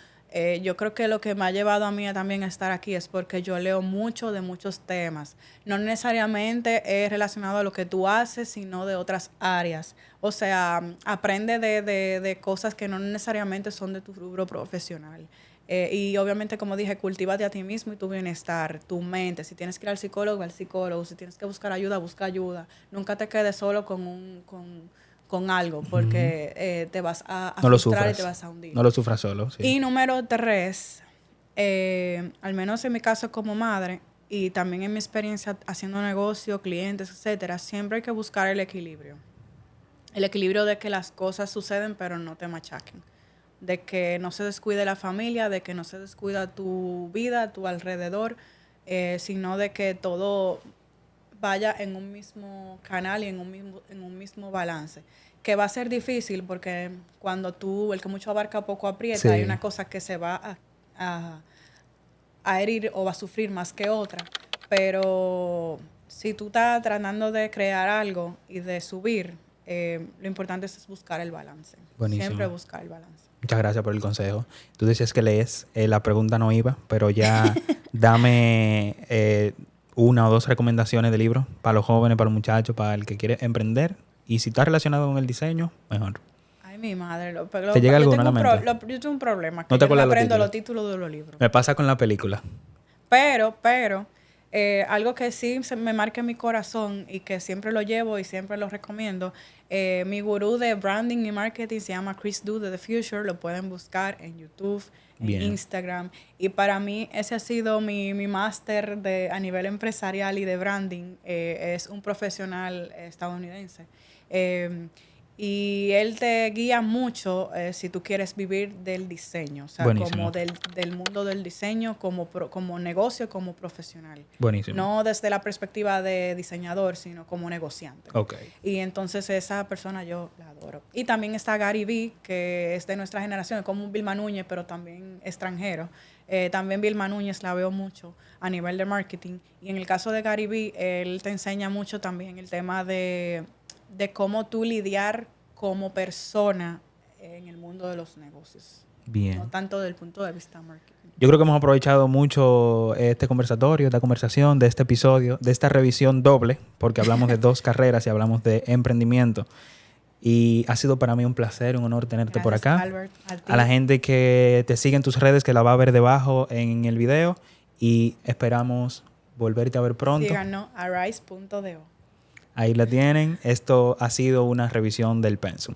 yo creo que lo que me ha llevado a mí también a estar aquí es porque yo leo mucho de muchos temas. No necesariamente es relacionado a lo que tú haces, sino de otras áreas. O sea, aprende de cosas que no necesariamente son de tu rubro profesional. Y obviamente, como dije, cultívate a ti mismo y tu bienestar, tu mente. Si tienes que ir al psicólogo, al psicólogo. Si tienes que buscar ayuda, busca ayuda. Nunca te quedes solo con algo, porque te vas a frustrar y te vas a hundir. No lo sufras solo. Sí. Y número 3, al menos en mi caso como madre, y también en mi experiencia haciendo negocio, clientes, etcétera, siempre hay que buscar el equilibrio. El equilibrio de que las cosas suceden, pero no te machaquen. De que no se descuide la familia, de que no se descuida tu vida, tu alrededor, sino de que todo vaya en un mismo canal y en un mismo balance. Que va a ser difícil porque cuando el que mucho abarca poco aprieta, sí. Hay una cosa que se va a herir o va a sufrir más que otra. Pero si tú estás tratando de crear algo y de subir, lo importante es buscar el balance. Buenísimo. Siempre buscar el balance. Muchas gracias por el consejo. Tú decías que lees, la pregunta no iba, pero ya dame 1 o 2 recomendaciones de libros para los jóvenes, para los muchachos, para el que quiere emprender. Y si está relacionado con el diseño, mejor. Ay, mi madre. ¿Te llega alguno a la mente? Yo tengo un problema. Que ¿No te yo no me acuerdas los aprendo títulos? los títulos de los libros. Me pasa con la película. Pero, algo que sí me marca en mi corazón y que siempre lo llevo y siempre lo recomiendo, mi gurú de branding y marketing se llama Chris Du de The Future, lo pueden buscar en YouTube, en Bien. Instagram, y para mí ese ha sido mi máster a nivel empresarial y de branding. Es un profesional estadounidense. Y él te guía mucho si tú quieres vivir del diseño, o sea, Buenísimo. como del mundo del diseño, como negocio, como profesional. Buenísimo. No desde la perspectiva de diseñador, sino como negociante. Ok. Y entonces esa persona yo la adoro. Y también está Gary Vee, que es de nuestra generación, es como un Vilma Núñez, pero también extranjero. También Vilma Núñez la veo mucho a nivel de marketing. Y en el caso de Gary Vee, él te enseña mucho también el tema de cómo tú lidiar como persona en el mundo de los negocios. Bien. No tanto del punto de vista marketing. Yo creo que hemos aprovechado mucho este conversatorio, esta conversación, de este episodio, de esta revisión doble, porque hablamos de 2 carreras y hablamos de emprendimiento. Y ha sido para mí un placer, un honor tenerte por Gracias, acá. Albert, a ti. A la gente que te sigue en tus redes, que la va a ver debajo en el video. Y esperamos volverte a ver pronto. Síganos a rise.do. Ahí la tienen. Esto ha sido una revisión del Pensum.